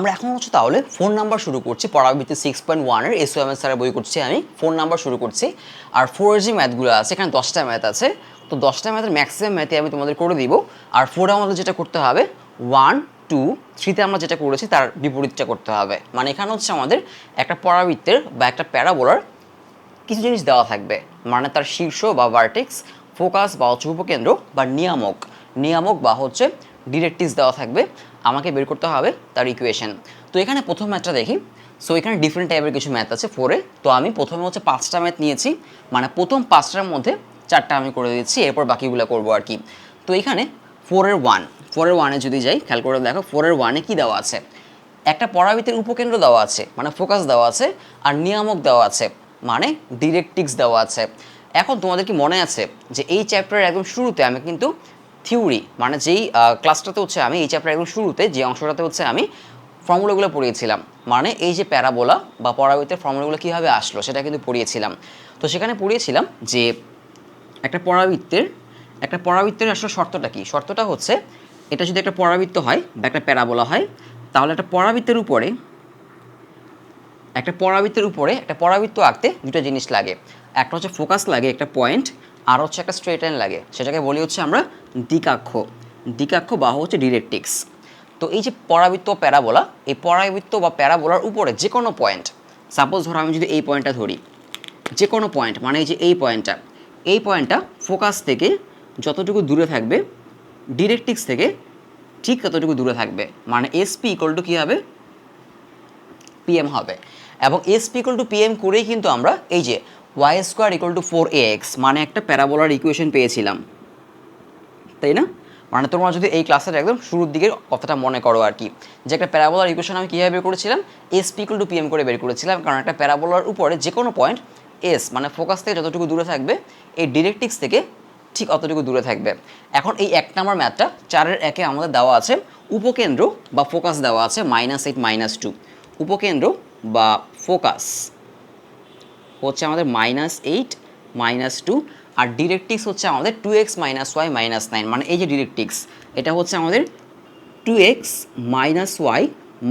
আমরা এখন হচ্ছে তাহলে ফোন নাম্বার শুরু করছি। পড়াবৃত্তি 6.1 এর এসওএম স্যারের বই করছি আমি। ফোন নাম্বার শুরু করছি। আর 4 এর যে ম্যাথগুলো আছে, এখানে 10টা ম্যাথ আছে। তো 10টা ম্যাথের ম্যাক্সিমাম ম্যাথই আমি তোমাদের করে দিব। আর 4 আমাদের যেটা করতে হবে 1 2 3 তে আমরা যেটা করেছি তার বিপরীতটা করতে হবে। মানে এখানে হচ্ছে আমাদের একটা পরাবৃত্তের বা একটা প্যারাবোলার কিছু জিনিস দেওয়া থাকবে, মানে তার শীর্ষ বা ভার্টেক্স, ফোকাস বা হচ্ছে উপকেন্দ্র বা নিয়ামক বা হচ্ছে ডিরেক্ট্রিক্স দেওয়া থাকবে। আমাকে বের করতে হবে তার ইকুয়েশন। তো এখানে প্রথম ম্যাথটা দেখি। সো এখানে ডিফারেন্ট টাইপের কিছু ম্যাথ আছে 4-এ। তো আমি প্রথমে হচ্ছে 5টা ম্যাথ নিয়েছি, মানে প্রথম 5টার মধ্যে 4টা আমি করে দিচ্ছি, এরপর বাকিগুলো করবো আর কি। তো এখানে 4-এর 1 যদি যাই, খেয়াল করে দেখো 4-এর 1-এ কী দেওয়া আছে, একটা পরাবৃত্তের উপকেন্দ্র দেওয়া আছে মানে ফোকাস দেওয়া আছে, আর নিয়ামক দেওয়া আছে মানে ডিরেক্ট্রিক্স দেওয়া আছে। এখন তোমাদের কি মনে আছে যে এই চ্যাপ্টারের একদম শুরুতে আমি কিন্তু থিওরি মানে যেই ক্লাসটাতে হচ্ছে আমি এই চ্যাপ্টারের একদম শুরুতে যে অংশটাতে হচ্ছে আমি ফর্মুলাগুলো পড়িয়েছিলাম, মানে এই যে প্যারাবোলা বা পরাবৃত্তের ফর্মুলাগুলো কীভাবে আসলো সেটা কিন্তু পড়িয়েছিলাম। তো সেখানে পড়িয়েছিলাম যে একটা পরাবৃত্তের আসলে শর্তটা কি, শর্তটা হচ্ছে এটা যদি একটা পরাবৃত্ত হয় বা একটা প্যারাবোলা হয়, তাহলে একটা পরাবৃত্তের উপরে একটা পরাবৃত্ত আঁকতে দুটো জিনিস লাগে। একটা হচ্ছে ফোকাস লাগে, একটা পয়েন্ট, আর হচ্ছে একটা স্ট্রেট লাইন লাগে, সেটাকে বলি হচ্ছে আমরা দ্বিকাক্ষ বা হচ্ছে ডিরেক্ট্রিক্স। তো এই যে পরাবৃত্ত প্যারাবোলা, এই পরাবৃত্ত বা প্যারাবোলার উপরে যে কোনো পয়েন্ট, সাপোজ ধরো আমি যদি এই পয়েন্টটা ধরি, যে কোনো পয়েন্ট মানে এই যে এই পয়েন্টটা ফোকাস থেকে যতটুকু দূরে থাকবে, ডিরেক্ট্রিক্স থেকে ঠিক ততটুকু দূরে থাকবে, মানে এসপি ইকুয়াল টু কী হবে, পিএম হবে। এবং এসপি ইকুয়াল টু পিএম করেই কিন্তু আমরা এই যে Y square equal two 4ax মানে একটা প্যারাবোলার ইকুয়েশন পেয়েছিলাম, তাই না? মানে তোমরা যদি এই ক্লাসের একদম শুরুর দিকের কথাটা মনে করো আর কি, যে একটা প্যারাবোলার ইকুয়েশন আমি কীভাবে বের করেছিলাম, এসপি ইকুয়াল টু পিএম করে বের করেছিলাম, কারণ একটা প্যারাবোলার উপরে যে কোনো পয়েন্ট এস মানে ফোকাস থেকে যতটুকু দূরে থাকবে, এই ডিরেক্ট্রিক্স থেকে ঠিক অতটুকু দূরে থাকবে। এখন এই 1 নম্বর ম্যাথটা 4-এর 1-এ আমাদের দেওয়া আছে উপকেন্দ্র বা ফোকাস দেওয়া আছে -8 -2। উপকেন্দ্র বা ফোকাস হচ্ছে আমাদের -8 -2, আর ডিরেক্ট্রিক্স হচ্ছে আমাদের 2x - y - 9, মানে এই যে ডিরেক্ট্রিক্স এটা হচ্ছে আমাদের 2x - y -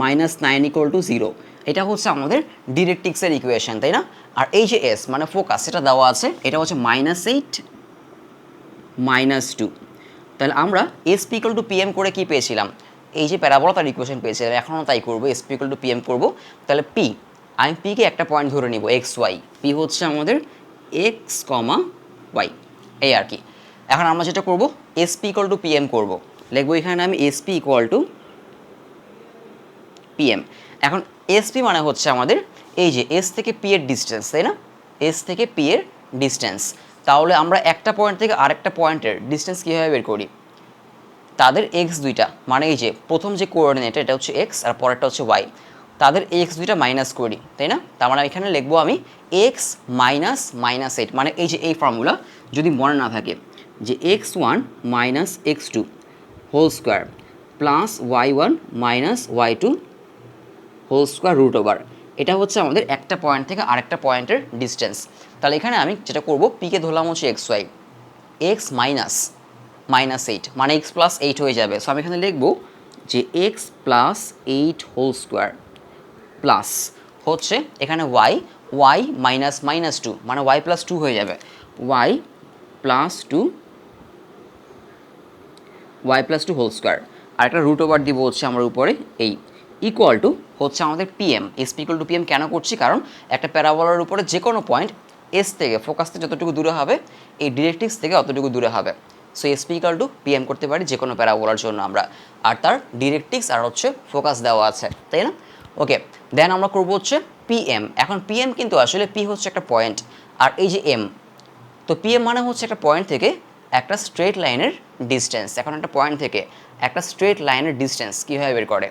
9 = 0। এটা হচ্ছে আমাদের ডিরেক্ট্রিক্সের ইকুয়েশন, তাই না? আর এই যে এস মানে ফোকাস সেটা দেওয়া আছে, এটা হচ্ছে -8 -2। তাহলে আমরা এসপি ইকুয়াল টু পিএম করে কি পেয়েছিলাম, এই যে প্যারাবোলা তার ইকুয়েশন পেয়েছিলাম। এখনও তাই করবো, এসপি ইকুয়াল টু পিএম করবো। তাহলে পি, আমি পিকে একটা পয়েন্ট ধরে নিব এক্স ওয়াই, পি হচ্ছে আমাদের এক্স কমা ওয়াই, এই আর কি। এখন আমরা যেটা করবো এসপি ইকুয়াল টু পিএম করবো, লিখবো এখানে আমি এসপি ইকুয়াল টু পিএম। এখন এসপি মানে হচ্ছে আমাদের এই যে এস থেকে পি এর ডিস্টেন্স, তাই না? এস থেকে পি এর ডিস্টেন্স। তাহলে আমরা একটা পয়েন্ট থেকে আরেকটা পয়েন্টের ডিস্টেন্স কীভাবে বের করি, তাদের এক্স দুইটা মানে এই যে প্রথম যে কোঅর্ডিনেট এটা হচ্ছে এক্স আর পরেরটা হচ্ছে ওয়াই, তাদের এক্স দুইটা মাইনাস করি, তাই না? তার মানে এখানে লিখবো আমি এক্স মাইনাস -8, মানে এই যে এই ফর্মুলা যদি মনে না থাকে যে x1 - x2 whole square plus y1 - y2 whole square root over, এটা হচ্ছে আমাদের একটা পয়েন্ট থেকে আরেকটা পয়েন্টের ডিস্টেন্স। তাহলে এখানে আমি যেটা করবো পিকে ধরলাম হচ্ছে এক্স ওয়াই, এক্স -8 মানে x + 8 হয়ে যাবে। সো আমি এখানে লিখবো যে x + 8 হোল স্কোয়ার প্লাস হচ্ছে এখানে y -2 মানে y + 2 হয়ে যাবে, y + 2 হোল স্কোয়ার, আর একটা রুট ওভার দিব হচ্ছে আমার উপরে এই ইকুয়াল টু হচ্ছে আমাদের PM. SP equal to PM কেন করছি, কারণ একটা প্যারাবোলার উপরে যে কোনো পয়েন্ট এস থেকে ফোকাস থেকে যতটুকু দূরে হবে, এই ডিরেক্ট্রিক্স থেকে অতটুকু দূরে হবে। So SP equal to PM করতে পারি যে কোনো প্যারাবোলার জন্য আমরা, আর তার ডিরেক্ট্রিক্স আর হচ্ছে ফোকাস দেওয়া আছে, তাই না? ওকে, দেন আমরা করবো হচ্ছে পিএম। এখন পিএম কিন্তু আসলে পি হচ্ছে একটা পয়েন্ট, আর এই যে এম, তো পিএম মানে হচ্ছে একটা পয়েন্ট থেকে একটা স্ট্রেট লাইনের ডিস্টেন্স। এখন একটা পয়েন্ট থেকে একটা স্ট্রেট লাইনের ডিস্টেন্স কীভাবে বের করে,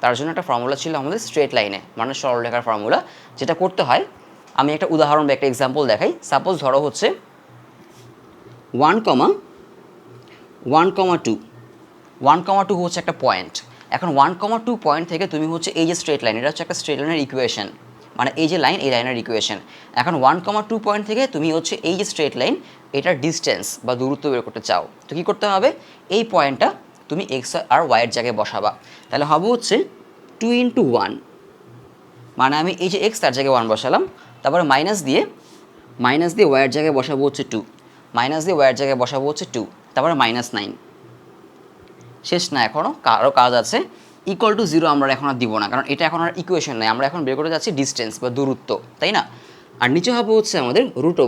তার জন্য একটা ফর্মুলা ছিল আমাদের স্ট্রেট লাইনে মানে সরলরেখার ফর্মুলা। যেটা করতে হয়, আমি একটা উদাহরণ বা একটা এক্সাম্পল দেখাই। সাপোজ ধরো হচ্ছে 1,2 হচ্ছে একটা পয়েন্ট। এখন 1,2 পয়েন্ট থেকে তুমি হচ্ছে এই যে স্ট্রেট লাইন, এটা হচ্ছে একটা স্ট্রেট লাইনের ইকুয়েশন, মানে এই যে লাইন এই লাইনের ইকুয়েশন। এখন 1,2 পয়েন্ট থেকে তুমি হচ্ছে এই যে স্ট্রেট লাইন এটার ডিস্টেন্স বা দূরত্ব বের করতে চাও, তো কী করতে হবে, এই পয়েন্টটা তুমি এক্স আর ওয়াইয়ের জায়গায় বসাবা। তাহলে হবে হচ্ছে 2 ইন্টু 1, মানে আমি এই যে এক্স তার জায়গায় 1 বসালাম, তারপরে মাইনাস দিয়ে ওয়াইয়ের জায়গায় বসাবো হচ্ছে 2, মাইনাস দিয়ে ওয়াইয়ের জায়গায় বসাবো হচ্ছে 2, তারপরে -9। শেষ না, এখনও আরও কাজ আছে। ইকুয়াল টু 0 আমরা এখন আর দিব না, কারণ এটা এখন আর ইকুয়েশন নেই, আমরা এখন বের করে যাচ্ছি ডিস্টেন্স বা দূরত্ব, তাই না? আর নিচে হবে হচ্ছে আমাদের রুট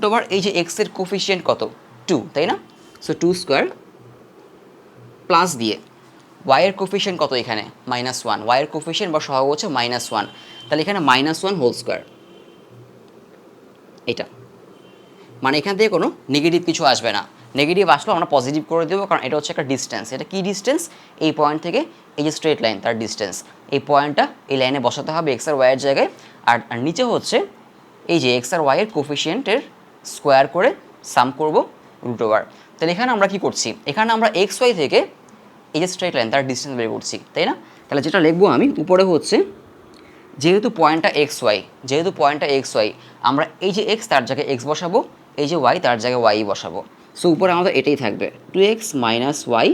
ওভার এই যে এক্সের কোফিশিয়েন্ট কত 2, তাই না? সো 2 স্কোয়ার প্লাস দিয়ে ওয়াইয়ের কোফিশিয়েন্ট কত এখানে -1, ওয়াইয়ের কোফিশিয়েন্ট বা সহগ হচ্ছে -1, তাহলে এখানে -1 হোল স্কোয়ার। এটা মানে এখান থেকে কোনো নেগেটিভ কিছু আসবে না, নেগেটিভ আসলেও আমরা পজিটিভ করে দেবো, কারণ এটা হচ্ছে একটা ডিস্টেন্স। এটা কি ডিস্টেন্স? এই পয়েন্ট থেকে এই যে স্ট্রেট লাইন তার ডিস্টেন্স, এই পয়েন্টটা এই লাইনে বসাতে হবে এক্স আর ওয়াইয়ের জায়গায়। আর নিচে হচ্ছে এই যে এক্স আর ওয়াইয়ের কোফিশিয়েন্টের স্কোয়ার করে সাম করব রুট ওভার। তাহলে এখানে আমরা কি করছি, এখানে আমরা এক্স ওয়াই থেকে এই যে স্ট্রেট লাইন তার ডিস্টেন্স বের করছি, তাই না? তাহলে যেটা লিখবো আমি উপরে হচ্ছে যেহেতু পয়েন্টটা এক্স ওয়াই, আমরা এই যে এক্স তার জায়গায় এক্স বসাবো, এই যে ওয়াই তার জায়গায় ওয়াই বসাবো। সো উপরে আমাদের এটাই থাকবে 2x মাইনাস ওয়াই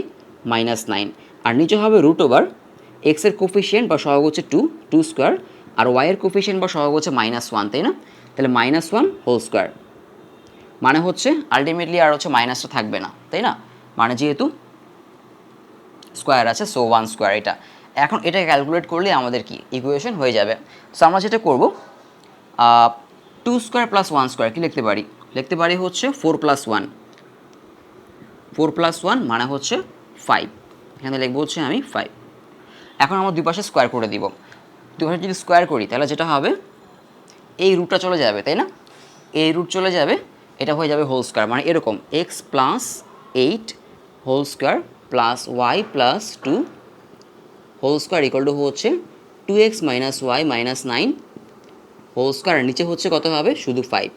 মাইনাস 9, আর নিচে হবে রুট ওভার এক্সের কোফিশিয়েন্ট বা সহগ হচ্ছে 2 স্কোয়ার, আর ওয়াইয়ের কোফিশিয়েন্ট বা সহগ হচ্ছে -1, তাই না? তাহলে -1 হোল স্কোয়ার, মানে হচ্ছে আলটিমেটলি আর হচ্ছে মাইনাসটা থাকবে না, তাই না? মানে যেহেতু স্কোয়ার আছে, সো 1 স্কোয়ার। এটা এখন এটা ক্যালকুলেট করলে আমাদের কি ইকুয়েশন হয়ে যাবে। সো আমরা যেটা করব 2 স্কোয়ার প্লাস 1 স্কোয়ার কি লিখতে পারি হচ্ছে 4 প্লাস 1 মানে হচ্ছে 5, এখানে লিখবো হচ্ছে আমি 5। এখন আমরা দুই পাশে স্কোয়ার করে দিব, দুই পাশে যদি স্কোয়ার করি তাহলে যেটা হবে এই রুটটা চলে যাবে, তাই না? এই রুট চলে যাবে, এটা হয়ে যাবে হোল স্কোয়ার, মানে এরকম x plus 8 whole square plus y plus 2 whole square equal to হচ্ছে 2x minus y minus 9 whole square. নিচে হচ্ছে কত হবে, শুধু 5,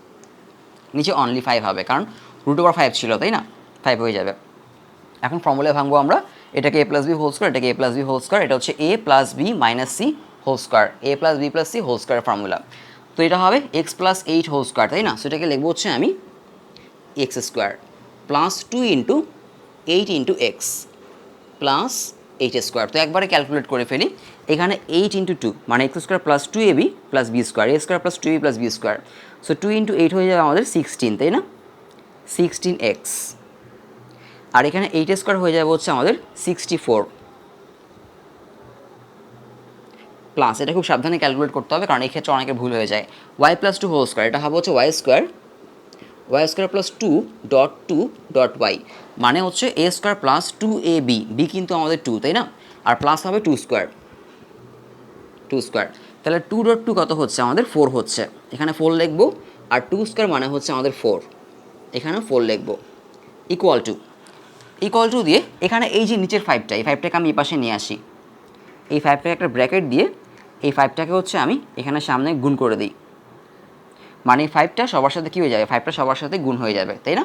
নিচে অনলি 5 হবে, কারণ রুট ওভার 5 ছিল, তাই না? 5 হয়ে যাবে। এখন ফর্মুলায় ভাঙবো আমরা, এটাকে a plus b whole square, এটাকে a plus b whole square, এটা হচ্ছে a plus b minus c whole square, a plus b plus c whole square formula. তো এটা হবে এক্স প্লাস 8 হোল স্কোয়ার, তাই না? সো এটাকে লিখবো হচ্ছে আমি x square plus 2 into 8 into x plus 8 square. তো একবারে ক্যালকুলেট করে ফেলি, এখানে 8 ইন্টু 2 মানে x square plus 2ab plus b square, a square plus 2ab plus b square. So 2 into 8 হয়ে যাবে আমাদের 16, তাই না? 16x, আর এখানে 8 স্কোয়ার হয়ে যাবে হচ্ছে আমাদের 64 প্লাস, এটা খুব সাবধানে ক্যালকুলেট করতে হবে, কারণ এই ক্ষেত্রে অনেকের ভুল হয়ে যায়। y প্লাস 2 হোল স্কোয়ার, এটা হবে হচ্ছে y স্কোয়ার প্লাস 2 y, মানে হচ্ছে a square plus 2ab, b কিন্তু আমাদের 2, তাই না? আর প্লাস হবে 2 স্কোয়ার, তাহলে 2.2 কত হচ্ছে আমাদের 4 হচ্ছে, এখানে 4 লিখবো, আর 2 স্কোয়ার মানে হচ্ছে আমাদের 4, এখানে 4 লিখবো, ইকুয়াল টু দিয়ে এখানে এই যে নিচের 5টা, এই 5টাকে আমি এই পাশে নিয়ে আসি, এই 5টাকে একটা ব্র্যাকেট দিয়ে এই 5টাকে হচ্ছে আমি এখানে সামনে গুণ করে দিই, মানে 5টা সবার সাথে কী হয়ে যাবে, 5টা সবার সাথে গুণ হয়ে যাবে, তাই না?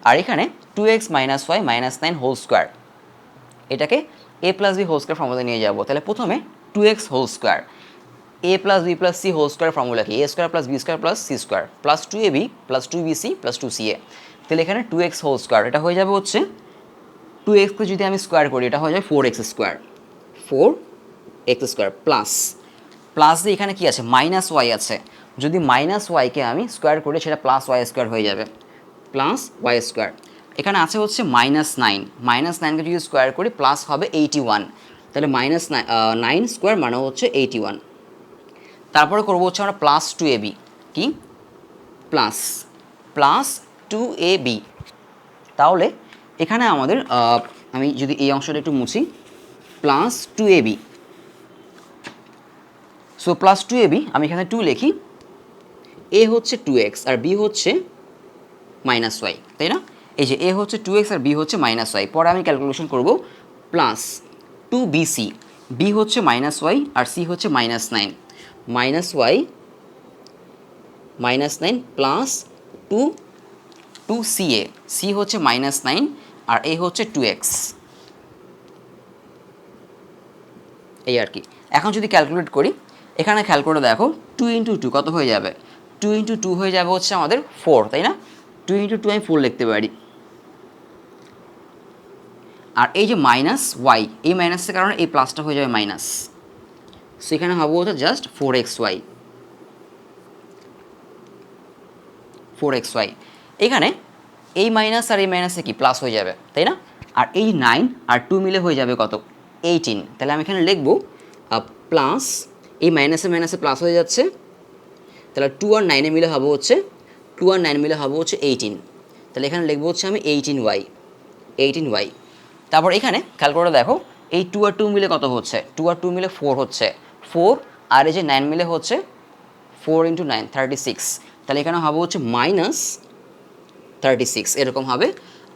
আর এখানে 2x minus y minus 9 whole square, এটাকে a plus b whole square formula নিয়ে যাব। তাহলে প্রথমে 2x whole square, a plus b plus c whole square formula কি, a square plus b square plus c square plus 2ab plus 2bc plus 2ca। তাহলে এখানে 2x whole square, এটা হয়ে যাবে হচ্ছে 2xকে যদি আমি স্কোয়ার করি এটা হয়ে যাবে 4x স্কোয়ার প্লাস দিয়ে এখানে কি আছে, মাইনাস ওয়াই আছে, যদি মাইনাস ওয়াইকে আমি স্কোয়ার করি সেটা প্লাস ওয়াই স্কোয়ার হয়ে যাবে, প্লাস ওয়াই স্কোয়ার। এখানে আছে হচ্ছে -9কে যদি স্কোয়ার করি প্লাস হবে 81, তাহলে -9 স্কোয়ার মানে হচ্ছে 81। তারপরে করবো হচ্ছে আমরা প্লাস 2ab, কি প্লাস 2ab, তাহলে এখানে আমাদের আমি যদি এই অংশটা একটু মুছি, plus 2ab, so plus 2ab আমি এখানে 2 লিখি, a হচ্ছে 2x আর b হচ্ছে -y, তাই না? এই যে a হচ্ছে 2x আর b হচ্ছে -y, পরে আমি ক্যালকুলেশন করব, প্লাস 2bc, b হচ্ছে -y আর c হচ্ছে -9, -y প্লাস 2ca, c হচ্ছে -9 আর a হচ্ছে 2x, এই আর কি। এখন যদি ক্যালকুলেট করি, এখানে খেয়াল করে দেখো 2 ইন্টু 2 কত হয়ে যাবে, 2 ইন্টু 2 হয়ে যাবে হচ্ছে আমাদের 4, তাই না? 2 ইন্টু 2 আমি 4 লিখতে পারি, আর এই যে মাইনাস ওয়াই, এই মাইনাসের কারণে এই প্লাসটা হয়ে যাবে মাইনাস। সেখানে হবে হচ্ছে জাস্ট 4xy, 4xy। এখানে এই মাইনাস আর এই মাইনাসে কি প্লাস হয়ে যাবে, তাই না? আর এই 9 আর 2 মিলে হয়ে যাবে কত, 18। তাহলে আমি এখানে লিখবো প্লাস, এই মাইনাসে মাইনাসে প্লাস হয়ে যাচ্ছে, তাহলে 2 আর 9 মিলে হবে হচ্ছে 2 আর 9 মিলে হবে হচ্ছে 18। তাহলে এখানে লিখবো হচ্ছে আমি 18y। তারপর এখানে খেয়াল করে দেখো, এই 2 আর 2 মিলে কত হচ্ছে, 2 আর 2 মিলে 4 হচ্ছে, 4 আর এই যে 9 মিলে হচ্ছে 4 × 9 36। তাহলে এখানে হবে হচ্ছে মাইনাস 36 এরকম হবে।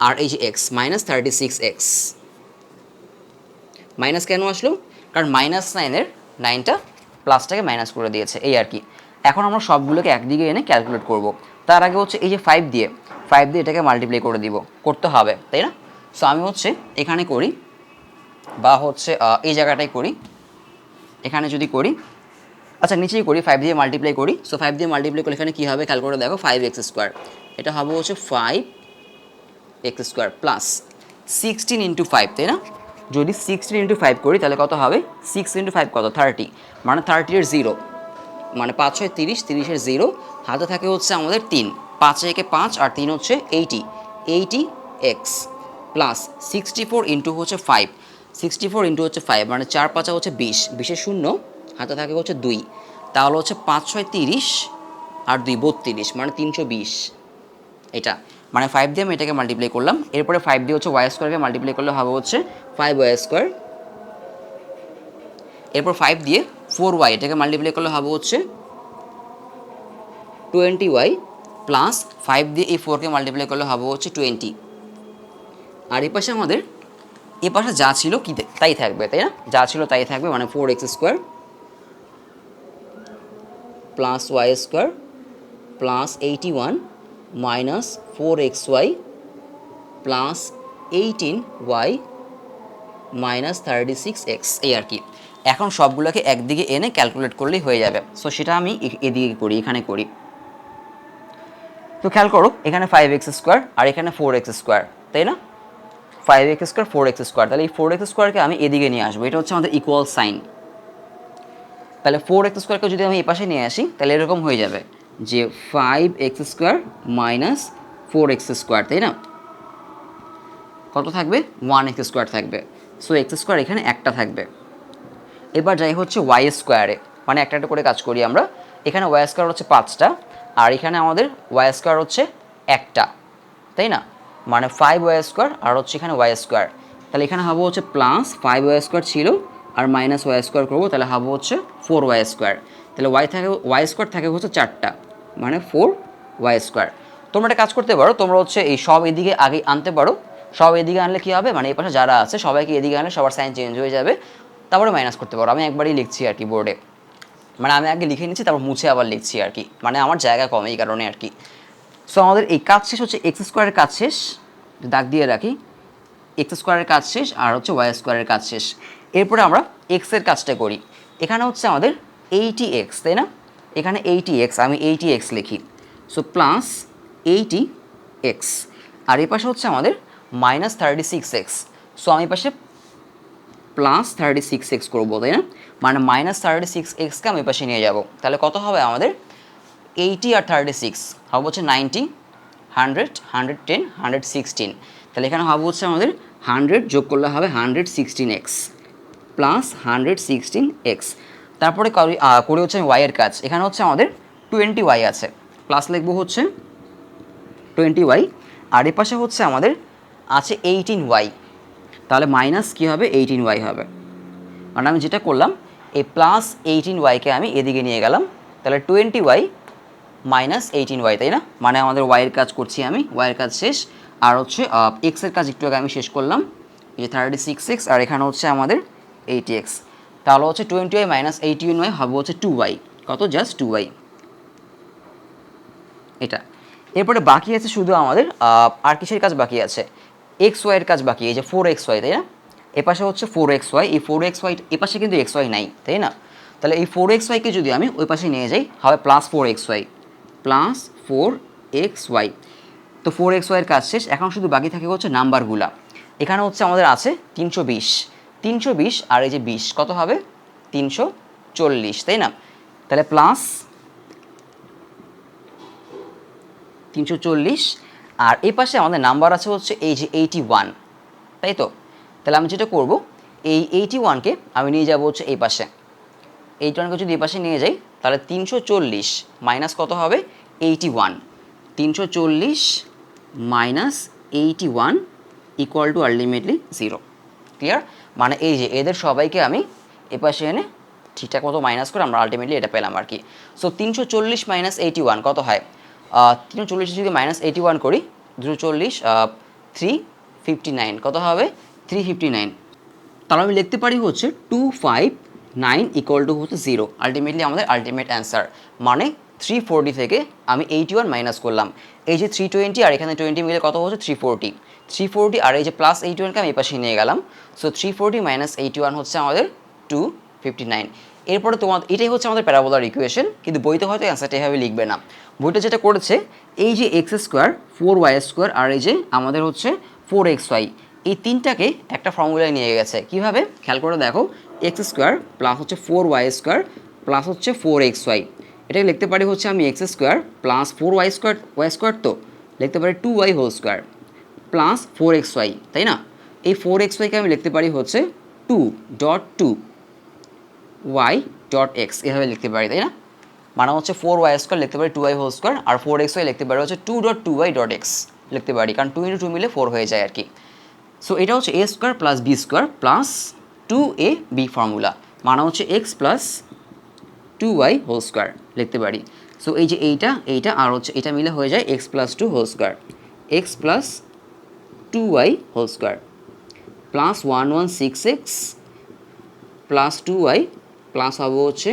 আর এই যে এক্স মাইনাস 36x, মাইনাস কেন আসলো, কারণ -9-এর 9টা প্লাসটাকে মাইনাস করে দিয়েছে, এই আর কি। এখন আমরা সবগুলোকে একদিকে এনে ক্যালকুলেট করব। তার আগে হচ্ছে এই যে 5 দিয়ে এটাকে মাল্টিপ্লাই করে করতে হবে, তাই না? সো আমি হচ্ছে এখানে করি, বা হচ্ছে এই জায়গাটাই করি, এখানে যদি করি, আচ্ছা নিচেই করি, 5 দিয়ে মাল্টিপ্লাই করি। সো 5 দিয়ে মাল্টিপ্লাই করলে এখানে কী হবে খেয়াল করে দেখো, 5x², এটা হবে হচ্ছে 5x² প্লাস 16 × 5, তাই না? যদি 16 × 5 করি তাহলে কত হবে, 6 × 5 কত, 30, মানে 30 এর 0, মানে 5 6 30, 30-এর 0, হাতে থাকে হচ্ছে আমাদের 3, 5 একে 5 আর 3 হচ্ছে 80x প্লাস 64 × হচ্ছে 5, 64 × হচ্ছে 5, মানে 4 5 হচ্ছে 20, 20-এর 0, হাতে থাকে হচ্ছে 2, তাহলে হচ্ছে 5 6 30 আর 2 32, মানে 320। এটা মানে 5 দিয়ে আমি এটাকে মাল্টিপ্লাই করলাম, এরপরে 5 দিয়ে হচ্ছে y² মাল্টিপ্লাই করলে হবে হচ্ছে 5y², এরপর 5 দিয়ে 4y এটাকে মাল্টিপ্লাই করলে হবে হচ্ছে 20y প্লাস 5 দিয়ে এই 4কে মাল্টিপ্লাই করলে হবে হচ্ছে 20। আর এই পাশে আমাদের এ পাশে যা ছিল কি তাই থাকবে, তাই না? যা ছিল তাই থাকবে, মানে 4x² plus y² plus 81 minus 4xy plus 18y minus 36x, এই আর কি। এখন সবগুলোকে একদিকে এনে ক্যালকুলেট করলেই হয়ে যাবে। সো সেটা আমি এদিকে করি, এখানে করি। তো খেয়াল করো, এখানে 5x² আর এখানে 4x², তাই না? 5x², 4x², তাহলে এই 4x²কে আমি এদিকে নিয়ে আসবো, এটা হচ্ছে আমাদের ইকুয়াল সাইন। তাহলে 4x² যদি আমি এই পাশে নিয়ে আসি তাহলে এরকম হয়ে যাবে যে 5x² মাইনাস 4x², তাই না? কত থাকবে, 1x² থাকবে। সো x² এখানে একটা থাকবে। এবার যাই হচ্ছে y², মানে একটা একটা করে কাজ করি আমরা। এখানে y² হচ্ছে 5টা আর এখানে আমাদের y² হচ্ছে একটা, তাই না? মানে 5y² আর হচ্ছে এখানে y², তাহলে এখানে হবে হচ্ছে প্লাস 5y² ছিল আর মাইনাস y² করবো, তাহলে হবে হচ্ছে 4y²। তাহলে y² থাকে হচ্ছে 4টা, মানে 4y²। তোমরা একটা কাজ করতে পারো, তোমরা হচ্ছে এই সব এদিকে আগে আনতে পারো। সব এদিকে আনলে কী হবে, মানে এই পাশে যারা আছে সবাইকে এদিকে আনলে সবার সাইন চেঞ্জ হয়ে যাবে, তারপরে মাইনাস করতে পারো। আমি একবারই লিখছি আর কি বোর্ডে, মানে আমি আগে লিখে নিচ্ছি তারপর মুছে আবার লিখছি আর কি, মানে আমার জায়গা কম এই কারণে আর কি। সো আমাদের এই কাজ শেষ হচ্ছে, x² কাজ শেষ, দাগ দিয়ে রাখি, x² কাজ শেষ আর হচ্ছে y² কাজ শেষ। এরপরে আমরা এক্সের কাজটা করি। এখানে হচ্ছে আমাদের 80x, তাই না? এখানে 80x, আমি 80x লিখি। সো প্লাস 80x আর এই পাশে হচ্ছে আমাদের মাইনাস 36x। সো আমি পাশে প্লাস 36x করবো, তাই না? মানে মাইনাস 36xকে আমি পাশে নিয়ে যাব, তাহলে কত হবে আমাদের, 80 আর 36 হবে হচ্ছে 90, 100, 110, 116। তাহলে এখানে হবে হচ্ছে আমাদের 100 যোগ করলে হবে 116x প্লাস 116x। তারপরে করে হচ্ছে আমি ওয়াইয়ের কাজ। এখানে হচ্ছে আমাদের 20y আছে, প্লাস লিখবো হচ্ছে 20y আর এ পাশে হচ্ছে আমাদের আছে 18y, তাহলে মাইনাস কী হবে, 18y হবে। মানে আমি যেটা করলাম, এই প্লাস 18yকে আমি এদিকে নিয়ে গেলাম, তাহলে 20y মাইনাস 18y, তাই না? মানে আমাদের ওয়াইয়ের কাজ করছি আমি, ওয়াইয়ের কাজ শেষ। আর হচ্ছে এক্সের কাজ একটু আগে আমি শেষ করলাম, এই যে 36x আর এখানে হচ্ছে আমাদের 80x, তাহলে হচ্ছে 20y মাইনাস 18y হবে হচ্ছে 2y, কত, জাস্ট 2y, এটা। এরপরে বাকি আছে শুধু আমাদের আর কিসের কাজ বাকি আছে, xy এর কাজ বাকি, এই যে 4xy, তাই না? এপাশে হচ্ছে 4xy, এই 4xy এপাশে কিন্তু xy নাই, তাই না? তাহলে এই 4xyকে যদি আমি ওই পাশে নিয়ে যাই হবে প্লাস 4xy, প্লাস 4xy। তো 4xy এর কাজ শেষ, এখন শুধু বাকি থাকে হচ্ছে নাম্বারগুলা। এখানে হচ্ছে আমাদের আছে 320, 320 আর এই যে 20 কত হবে 340, তাই না? তাহলে প্লাস 340, আর এই পাশে আমাদের নাম্বার আছে হচ্ছে এই যে 81, তাই তো? তাহলে আমি যেটা করব, এই 81কে আমি নিয়ে যাব হচ্ছে এই পাশে, 81কে যদি এই পাশে নিয়ে যাই তাহলে 340 মাইনাস কত হবে 81, 340 minus 81 equal to ultimately 0। Clear? মানে এই যে এদের সবাইকে আমি এ পাশে এনে ঠিকঠাক মতো মাইনাস করে আমরা আলটিমেটলি এটা পেলাম আর কি। সো 340 মাইনাস 81 কত হয়, 340 যদি মাইনাস 81 করি 240, 359 কত হবে 359। তাহলে আমি লিখতে পারি হচ্ছে 259 ইকুয়াল টু হচ্ছে 0, আলটিমেটলি আমাদের আলটিমেট অ্যান্সার। মানে 340 থেকে আমি 81 মাইনাস করলাম, এই যে 320 আর এখানে 20 মিলে কত হচ্ছে 340, 340 আর এই যে প্লাস 81কে আমি এই পাশে নিয়ে গেলাম। সো 340 মাইনাস 81 হচ্ছে আমাদের 259। এরপরে এটাই হচ্ছে আমাদের প্যারাবোলার ইকুয়েশন, কিন্তু বইতে হয়তো অ্যান্সারটা এভাবে লিখবে না। বইটা যেটা করেছে এই যে এক্স স্কোয়ার 4y স্কোয়ার আর এই যে আমাদের হচ্ছে 4xy, এই তিনটাকে একটা ফর্মুলায় নিয়ে গেছে। কিভাবে খেয়াল করে দেখো, এক্স স্কোয়ার প্লাস হচ্ছে 4y স্কোয়ার প্লাস হচ্ছে 4xy, এটাকে লিখতে পারি হচ্ছে আমি x square plus 4y square তো লিখতে পারি 2y whole square plus 4xy, তাই না? এই 4xyকে আমি লিখতে পারি হচ্ছে 2.2y.x, এভাবে লিখতে পারি, তাই না? মানে হচ্ছে 4y স্কোয়ার লিখতে পারি 2y হোল স্কোয়ার, আর 4xy লিখতে পারি হচ্ছে 2.2y.x লিখতে পারি, কারণ 2 × 2 মিলে 4 হয়ে যায় আর কি। সো এটা হচ্ছে a square plus b square plus 2ab formula, মানে হচ্ছে x plus 2y whole square লিখতে পারি। সো এই যে এইটা আর হচ্ছে এটা মিলে হয়ে যায় x plus 2 whole square, x plus 2y whole square plus 1166 plus 2y plus হবে হচ্ছে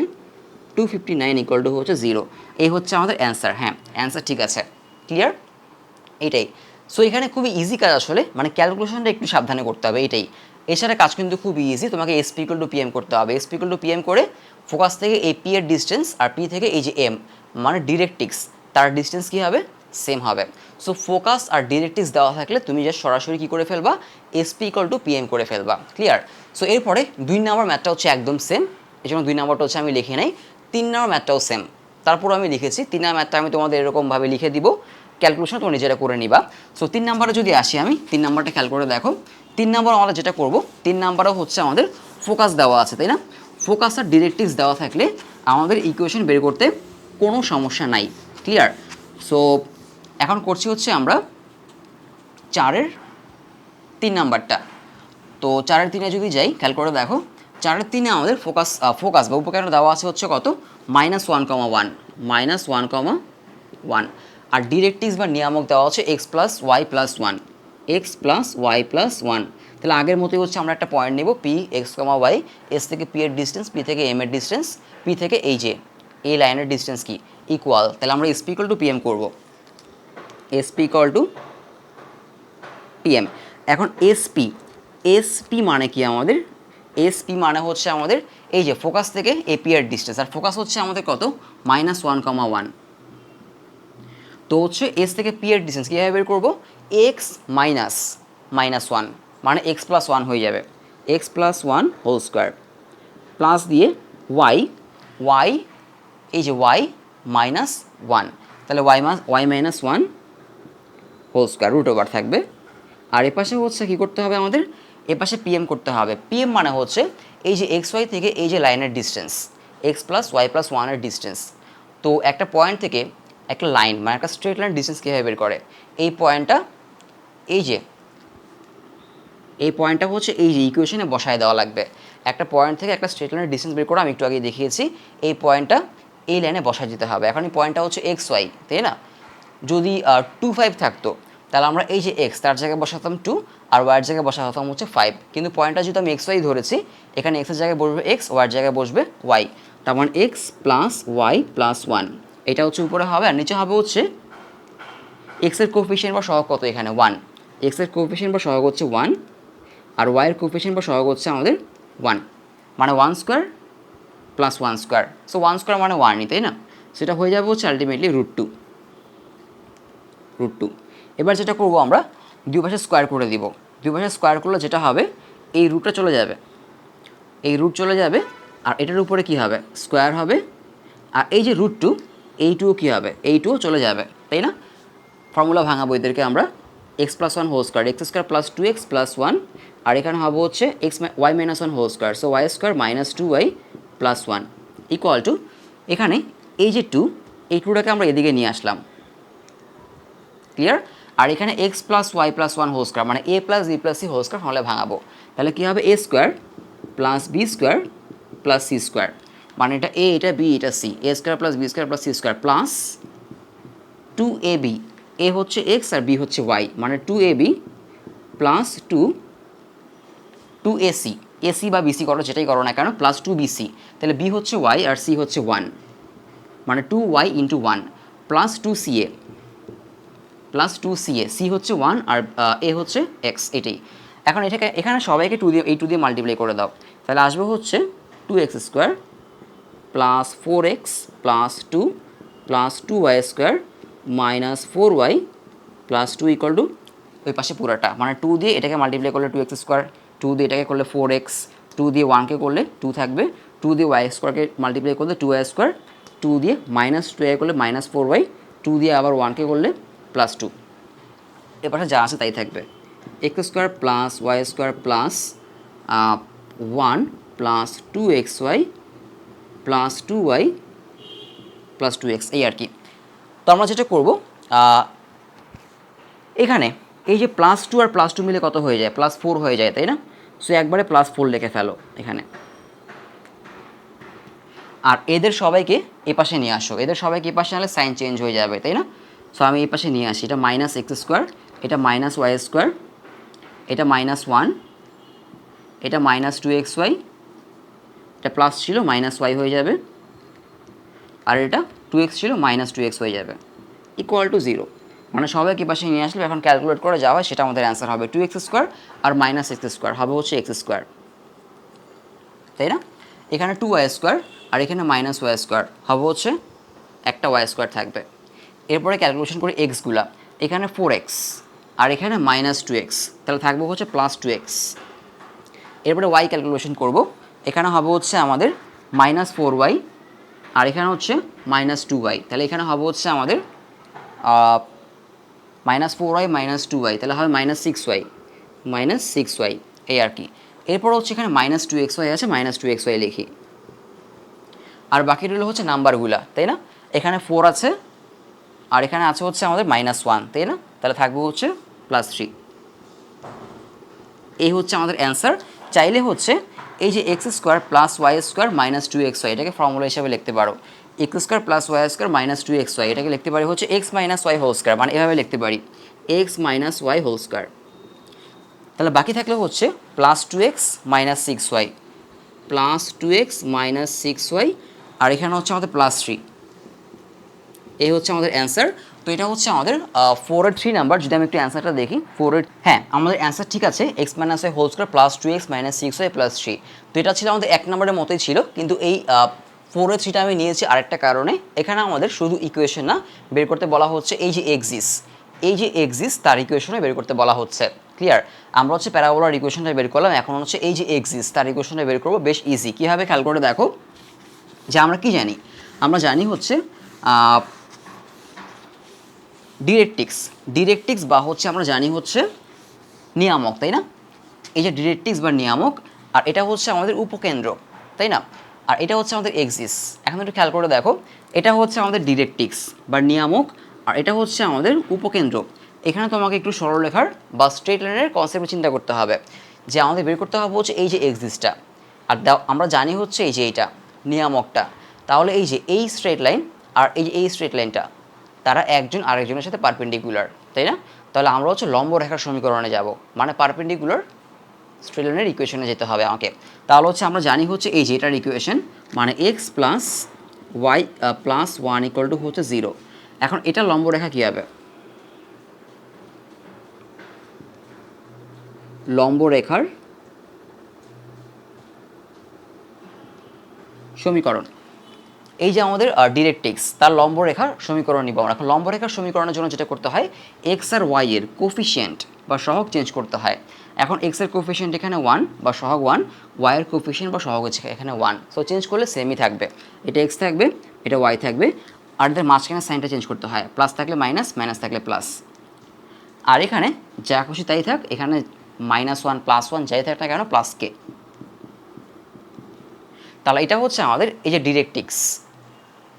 259 ইকুয়াল টু হচ্ছে 0। এই হচ্ছে আমাদের অ্যান্সার। হ্যাঁ, অ্যান্সার ঠিক আছে, ক্লিয়ার? এটাই। সো এখানে খুবই ইজি কাজ আসলে, মানে ক্যালকুলেশনটা একটু সাবধানে করতে হবে, এটাই। এছাড়া কাজ কিন্তু খুবই ইজি, তোমাকে এসপি ইকুয়াল টু পিএম করতে হবে। এসপি ইকুয়াল টু পিএম করে ফোকাস থেকে এই পি এর ডিস্টেন্স আর পি থেকে এই যে এম মানে ডিরেক্টিক্স, তার ডিস্টেন্স কী হবে সেম হবে। সো ফোকাস আর ডিরেক্টিক্স দেওয়া থাকলে তুমি যে সরাসরি কী করে ফেলবা এসপি ইকুয়াল টু পিএম করে ফেলবা, ক্লিয়ার? সো এরপরে 2 নম্বর ম্যাথটা হচ্ছে একদম সেম, এই জন্য 2 নম্বরটা হচ্ছে আমি লিখে নেই। 3 নম্বর ম্যাথটাও সেম, তারপর আমি লিখেছি। 3 নম্বর ম্যাথটা আমি তোমাদের এরকমভাবে লিখে দিব, ক্যালকুলেশন তোমরা নিজেরা করে নিবা। সো 3 নম্বরে যদি আসি আমি, 3 নম্বরটা খেয়াল করে দেখো। 3 নম্বর আমরা যেটা করব, 3 নম্বরেও হচ্ছে আমাদের ফোকাস দেওয়া আছে, তাই না? ফোকাস আর ডিরেক্টিক্স দেওয়া থাকলে আমাদের ইকুয়েশন বের করতে কোনো সমস্যা নাই, ক্লিয়ার? সো এখন করছি হচ্ছে আমরা 4-এর 3 নাম্বারটা। তো 4-এর 3-এ যদি যাই, খেয়াল করে দেখো 4-এর 3-এ আমাদের ফোকাস বা উপকেন্দ্র দেওয়া আছে হচ্ছে কত -1,1 -1,1, আর ডিরেক্টিক্স বা নিয়ামক দেওয়া হচ্ছে x plus y plus 1, x plus y plus 1। তাহলে আগের মতোই হচ্ছে আমরা একটা পয়েন্ট নেব পি x, y, এস থেকে পি এর ডিস্টেন্স, পি থেকে এম এর ডিস্টেন্স, পি থেকে এই যে এই লাইনের ডিস্টেন্স কি ইকুয়াল। তাহলে আমরা এসপি ইকুয়াল টু পিএম করবো, এসপি ইকুয়াল টু পিএম। এখন এসপি মানে কি আমাদের, এসপি মানে হচ্ছে আমাদের এই যে ফোকাস থেকে এপি এর ডিস্টেন্স, আর ফোকাস হচ্ছে আমাদের কত -1,1। তো হচ্ছে এস থেকে পি এর ডিস্টেন্স কীভাবে বের করবো, এক্স মাইনাস -1 মানে এক্স প্লাস 1 হয়ে যাবে, x plus 1 whole square plus দিয়ে ওয়াই এই যে ওয়াই -1, তাহলে y -1 whole square root over থাকবে। আর এপাশে হচ্ছে কী করতে হবে আমাদের, এপাশে পিএম করতে হবে। পিএম মানে হচ্ছে এই যে এক্স ওয়াই থেকে এই যে লাইনের distance, x plus y plus 1-এর ডিস্টেন্স। তো একটা পয়েন্ট থেকে একটা লাইন মানে একটা স্ট্রেট লাইন ডিস্টেন্স কীভাবে বের করে, এই পয়েন্টটা হচ্ছে এই যে ইকুয়েশনে বসায় দেওয়া লাগবে। একটা পয়েন্ট থেকে একটা স্ট্রেট লাইনের ডিস্টেন্স বের করে আমি একটু আগে দেখিয়েছি, এই পয়েন্টটা এই লাইনে বসায় দিতে হবে। এখন এই পয়েন্টটা হচ্ছে এক্স ওয়াই, তাই না? যদি 2,5 থাকতো তাহলে আমরা এই যে এক্স তার জায়গায় বসাতাম 2 আর ওয়াইয়ের জায়গায় বসাতাম হচ্ছে 5, কিন্তু পয়েন্টটা যেহেতু আমি এক্স ওয়াই ধরেছি, এখানে এক্সের জায়গায় বসবে এক্স, ওয়াইয়ের জায়গায় বসবে ওয়াই, তার মানে এক্স প্লাস ওয়াই প্লাস 1, এটা হচ্ছে উপরে হবে। আর নিচে হবে হচ্ছে এক্সের কোএফিসিয়েন্ট বা সহগ কত এখানে 1, এক্সের কোএফিসিয়েন্ট বা সহগ হচ্ছে 1, আর ওয়াইয়ের কোএফিসিয়েন্ট বা সহগ হচ্ছে আমাদের 1, মানে 1 square plus 1 square. So 1 square মানে 1ই, তাই না? সেটা হয়ে যাবে হচ্ছে আলটিমেটলি √2। এবার যেটা করবো আমরা দুই পাশে স্কোয়ার করে দিব, দুই পাশে স্কোয়ার করলে যেটা হবে এই রুটটা চলে যাবে, এই রুট চলে যাবে, আর এটার উপরে কি হবে স্কোয়ার হবে, আর এই যে রুট টু এই টুও কী হবে এই টুও চলে যাবে, তাই না? ফর্মুলা ভাঙাবো এদেরকে আমরা, x plus one whole square, x square plus two x plus one, আর এখানে হবে হচ্ছে x y minus one whole square, so y square minus two y plus one equal to, এখানে এই যে টু এই টুটাকে আমরা এদিকে নিয়ে আসলাম, ক্লিয়ার? আর এখানে x plus y plus one whole square মানে a plus b plus c whole square formula ভাঙাবো, তাহলে কী হবে a square plus b square plus c square, মানে এটা এ এটা বি এটা c, a square plus b square plus c square plus two a b, a হচ্ছে x আর বি হচ্ছে ওয়াই, মানে two a b plus two a c, a c বা b c করো যেটাই করো না কেন, প্লাস টু বিসি, তাহলে বি হচ্ছে ওয়াই আর সি হচ্ছে ওয়ান, মানে two y into one plus two c a, plus two c a, c হচ্ছে ওয়ান আর এ হচ্ছে এক্স, এটাই। এখন এটাকে এখানে সবাইকে টু দিয়ে এই টু দিয়ে মাল্টিপ্লাই করে দাও, তাহলে আসবে হচ্ছে two x square plus four x plus two plus two y square minus four y plus two equal to ওই পাশে পুরাটা, মানে টু দিয়ে এটাকে মাল্টিপ্লাই করলে টু এক্স স্কোয়ার, টু দিয়ে এটাকে করলে ফোর এক্স, টু দিয়ে ওয়ানকে করলে টু থাকবে, টু দিয়ে ওয়াই স্কোয়ারকে মাল্টিপ্লাই করলে টু ওয়াই স্কোয়ার, টু দিয়ে মাইনাস টু ওয়াই করলে মাইনাস ফোর ওয়াই, টু দিয়ে আবার ওয়ানকে করলে প্লাস টু, এ পাশে যা আছে তাই থাকবে, x square plus y square plus one plus two x y plus two y plus two x, এই আর কি। তো আমরা যেটা করবো এখানে এই যে প্লাস টু আর প্লাস টু মিলে কত হয়ে যায় প্লাস ফোর হয়ে যায়, তাই না? সো একবারে প্লাস ফোর লিখে ফেলো এখানে, আর এদের সবাইকে এ পাশে নিয়ে আসো, এদের সবাইকে এ পাশে আনলে সাইন চেঞ্জ হয়ে যাবে, তাই না? সো আমি এই পাশে নিয়ে আসি, এটা মাইনাস এক্স স্কোয়ার, এটা মাইনাস ওয়াই স্কোয়ার, এটা মাইনাস ওয়ান, এটা মাইনাস টু এক্স ওয়াই, এটা প্লাস ছিল মাইনাস ওয়াই হয়ে যাবে, আর এটা টু এক্স ছিল মাইনাস টু এক্স হয়ে যাবে ইকুয়াল টু জিরো, মানে সবাইকে পাশে নিয়ে আসলে এখন ক্যালকুলেট করে যাওয়া সেটা আমাদের অ্যান্সার হবে টু এক্স স্কোয়ার আর মাইনাস এক্স স্কোয়ার হবে হচ্ছে এক্স স্কোয়ার, তাই না? এখানে টু ওয়াই স্কোয়ার আর এখানে মাইনাস ওয়াই স্কোয়ার হবে হচ্ছে একটা ওয়াই স্কোয়ার থাকবে, এরপরে ক্যালকুলেশন করি এক্সগুলা, এখানে ফোর এক্স আর এখানে মাইনাস টু এক্স, তাহলে থাকবে হচ্ছে প্লাস টু এক্স, এরপরে ওয়াই ক্যালকুলেশন করব, এখানে হবে হচ্ছে আমাদের মাইনাস ফোর ওয়াই আর এখানে হচ্ছে মাইনাস টু ওয়াই, তাহলে এখানে হবে হচ্ছে আমাদের minus four y minus two y, তাহলে হবে মাইনাস সিক্স ওয়াই, এই আর কি। এরপর হচ্ছে এখানে মাইনাস টু এক্স ওয়াই আছে, মাইনাস টু এক্স ওয়াই লিখি, আর বাকি রইল হচ্ছে নাম্বারগুলা, তাই না? এখানে ফোর আছে আর এখানে আছে হচ্ছে আমাদের মাইনাস ওয়ান, তাই না? তাহলে থাকবে হচ্ছে প্লাস থ্রি, এই হচ্ছে আমাদের অ্যান্সার। চাইলে হচ্ছে এই যে x square plus y square minus two x y এটাকে ফর্মুলা হিসাবে লিখতে পারো, x square plus y square minus two x y এটাকে লিখতে পারি হচ্ছে x minus y whole square, মানে এভাবে লিখতে পারি x minus y whole square, তাহলে বাকি থাকলে হচ্ছে plus two x minus six y, plus two x minus six y, আর এখানে হচ্ছে আমাদের প্লাস থ্রি, এই হচ্ছে আমাদের অ্যান্সার। তো এটা হচ্ছে আমাদের 4-3 নাম্বার। যদি আমি একটু অ্যান্সারটা দেখি, 4-8, হ্যাঁ আমাদের অ্যান্সার ঠিক আছে, x minus y whole square plus two x minus six y plus three. তো এটা ছিল আমাদের 1 নম্বরের মতোই ছিল, কিন্তু এই 4-3টা আমি নিয়েছি আরেকটা কারণে, এখানে আমাদের শুধু ইকুয়েশন না বের করতে বলা হচ্ছে, এই যে এক্সিস তার ইকুয়েশনে বের করতে বলা হচ্ছে, ক্লিয়ার? আমরা হচ্ছে প্যারাবোলার ইকুয়েশনটা বের করলাম, এখন হচ্ছে এই যে এক্সিস তার ইকুয়েশনটা বের করবো, বেশ ইজি। কীভাবে খেয়াল করে দেখো, যে আমরা কি জানি, আমরা জানি হচ্ছে ডিরেক্ট্রিক্স বা হচ্ছে আমরা জানি হচ্ছে নিয়ামক, তাই না? এই যে ডিরেক্ট্রিক্স বা নিয়ামক, আর এটা হচ্ছে আমাদের উপকেন্দ্র, তাই না? আর এটা হচ্ছে আমাদের এক্সিস। এখন একটু খেয়াল করে দেখো, এটা হচ্ছে আমাদের ডিরেক্ট্রিক্স বা নিয়ামক, আর এটা হচ্ছে আমাদের উপকেন্দ্র। এখানে তোমাকে একটু সরলরেখার বা স্ট্রেট লাইনের কনসেপ্টে চিন্তা করতে হবে, যে আমাদের বের করতে হবে হচ্ছে এই যে এক্সিসটা, আর আমরা জানি হচ্ছে এই যে এইটা নিয়ামকটা। তাহলে এই যে এই স্ট্রেট লাইন আর এই যে এই স্ট্রেট লাইনটা, তারা একজন আরেকজনের সাথে পারপেন্ডিকুলার, তাই না? তাহলে আমরা হচ্ছে লম্ব রেখার সমীকরণে যাব, মানে পারপেন্ডিকুলার স্ট্রেট লাইনের ইকুয়েশনে যেতে হবে আমাকে। তাহলে হচ্ছে আমরা জানি হচ্ছে এই যে এটার ইকুয়েশন, মানে x plus y plus one equal to হচ্ছে জিরো। এখন এটা লম্ব রেখা কী হবে? লম্ব রেখার সমীকরণ। এই যে আমাদের ডিরেক্ট্রিক্স তার লম্বরেখার সমীকরণ নিব আমরা। এখন লম্বরেখার সমীকরণের জন্য যেটা করতে হয়, এক্স আর ওয়াই এর কোফিশিয়েন্ট বা সহগ চেঞ্জ করতে হয়। এখন এক্স এর কোফিশিয়েন্ট এখানে 1 বা সহগ 1, ওয়াই এর কোফিশিয়েন্ট বা সহগ হচ্ছে এখানে 1। সো চেঞ্জ করলে সেমই থাকবে, এটা এক্স থাকবে, এটা ওয়াই থাকবে, আর এদের মাঝখানে সাইনটা চেঞ্জ করতে হয়, প্লাস থাকলে মাইনাস, মাইনাস থাকলে প্লাস। আর এখানে যা খুশি তাই থাক, এখানে -1 +1 যাই থাক না কেন প্লাস কে। তাহলে এটা হচ্ছে আমাদের এই যে ডিরেক্ট্রিক্স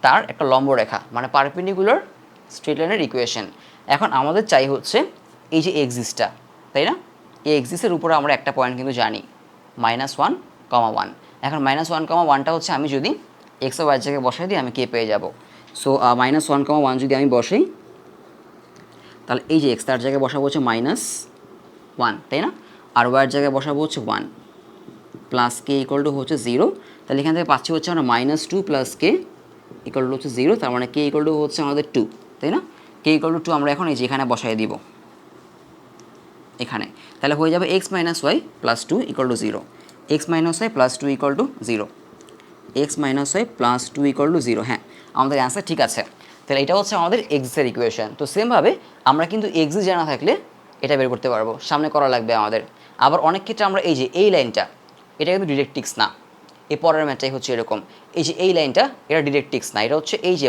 তার একটা লম্বরেখা মানে পারপেন্ডিকুলার স্ট্রেট লাইনের ইকুয়েশন। এখন আমাদের চাই হচ্ছে এই যে এক্সিসটা, তাই না? এই এক্সিসের উপরে আমরা একটা পয়েন্ট কিন্তু জানি -1, 1। এখন -1, 1টা হচ্ছে আমি যদি এক্স ও ওয়াই জায়গায় বসাই দিই আমি কে পেয়ে যাব। সো -1, 1 যদি আমি বসাই তাহলে এই যে এক্স তার জায়গায় বসাবো হচ্ছে -1, তাই না? আর ওয়াইয়ের জায়গায় বসাবো হচ্ছে 1 প্লাস কে ইকুয়াল টু হচ্ছে 0। তাহলে এখান থেকে পাচ্ছি হচ্ছে আমরা -2 প্লাস কে ইকুয়াল টু হচ্ছে 0, তার মানে কে ইকুয়াল টু হচ্ছে আমাদের 2, তাই না? কে ইকুয়াল টু 2 আমরা এখন এই যে এখানে বসাই দিব এখানে। তাহলে হয়ে যাবে x - y + 2 = 0, x - y + 2 = 0, x - y + 2 = 0। হ্যাঁ, আমাদের অ্যান্সার ঠিক আছে। তাহলে এটা হচ্ছে আমাদের এক্সের ইকুয়েশন। তো সেমভাবে আমরা কিন্তু এক্স জানা থাকলে এটা বের করতে পারবো, সামনে করা লাগবে আমাদের। আবার অনেক ক্ষেত্রে আমরা এই যে এই লাইনটা, এটা কিন্তু ডিরেক্ট্রিক্স না, এই পরের ম্যাচটাই হচ্ছে এরকম, এই যে এই লাইনটা এটা ডিরেক্ট্রিক্স না, এটা হচ্ছে এই যে